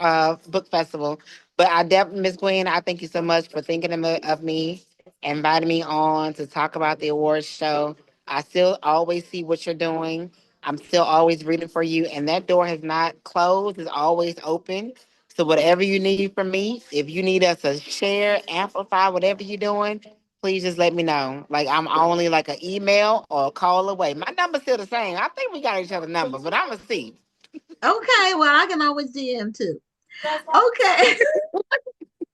Book Festival. But I definitely, Miss Gwen, I thank you so much for thinking of me, inviting me on to talk about the awards show. I still always see what you're doing. I'm still always reading for you, and that door has not closed; it's always open. So whatever you need from me, if you need us to share, amplify, whatever you're doing, please just let me know. Like I'm only like an email or a call away. My number's still the same. I think we got each other's number, but I'm gonna see. Okay, well, I can always DM too. Okay.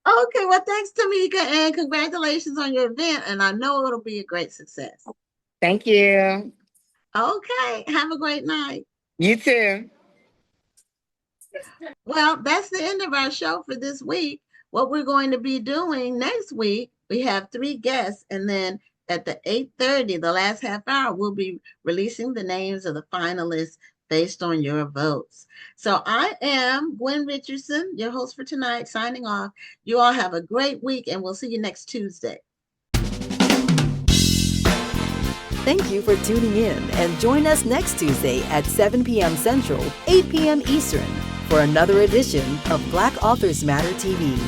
Okay, well, thanks, Tamika, and congratulations on your event. And I know it'll be a great success. Thank you. Okay, have a great night. You too. Well, that's the end of our show for this week. What we're going to be doing next week, we have 3 guests, and then at the 8:30, the last half hour, we'll be releasing the names of the finalists based on your votes. So I am Gwen Richardson, your host for tonight, signing off. You all have a great week, and we'll see you next Tuesday. Thank you for tuning in, and join us next Tuesday at 7 p.m. Central, 8 p.m. Eastern for another edition of Black Authors Matter TV.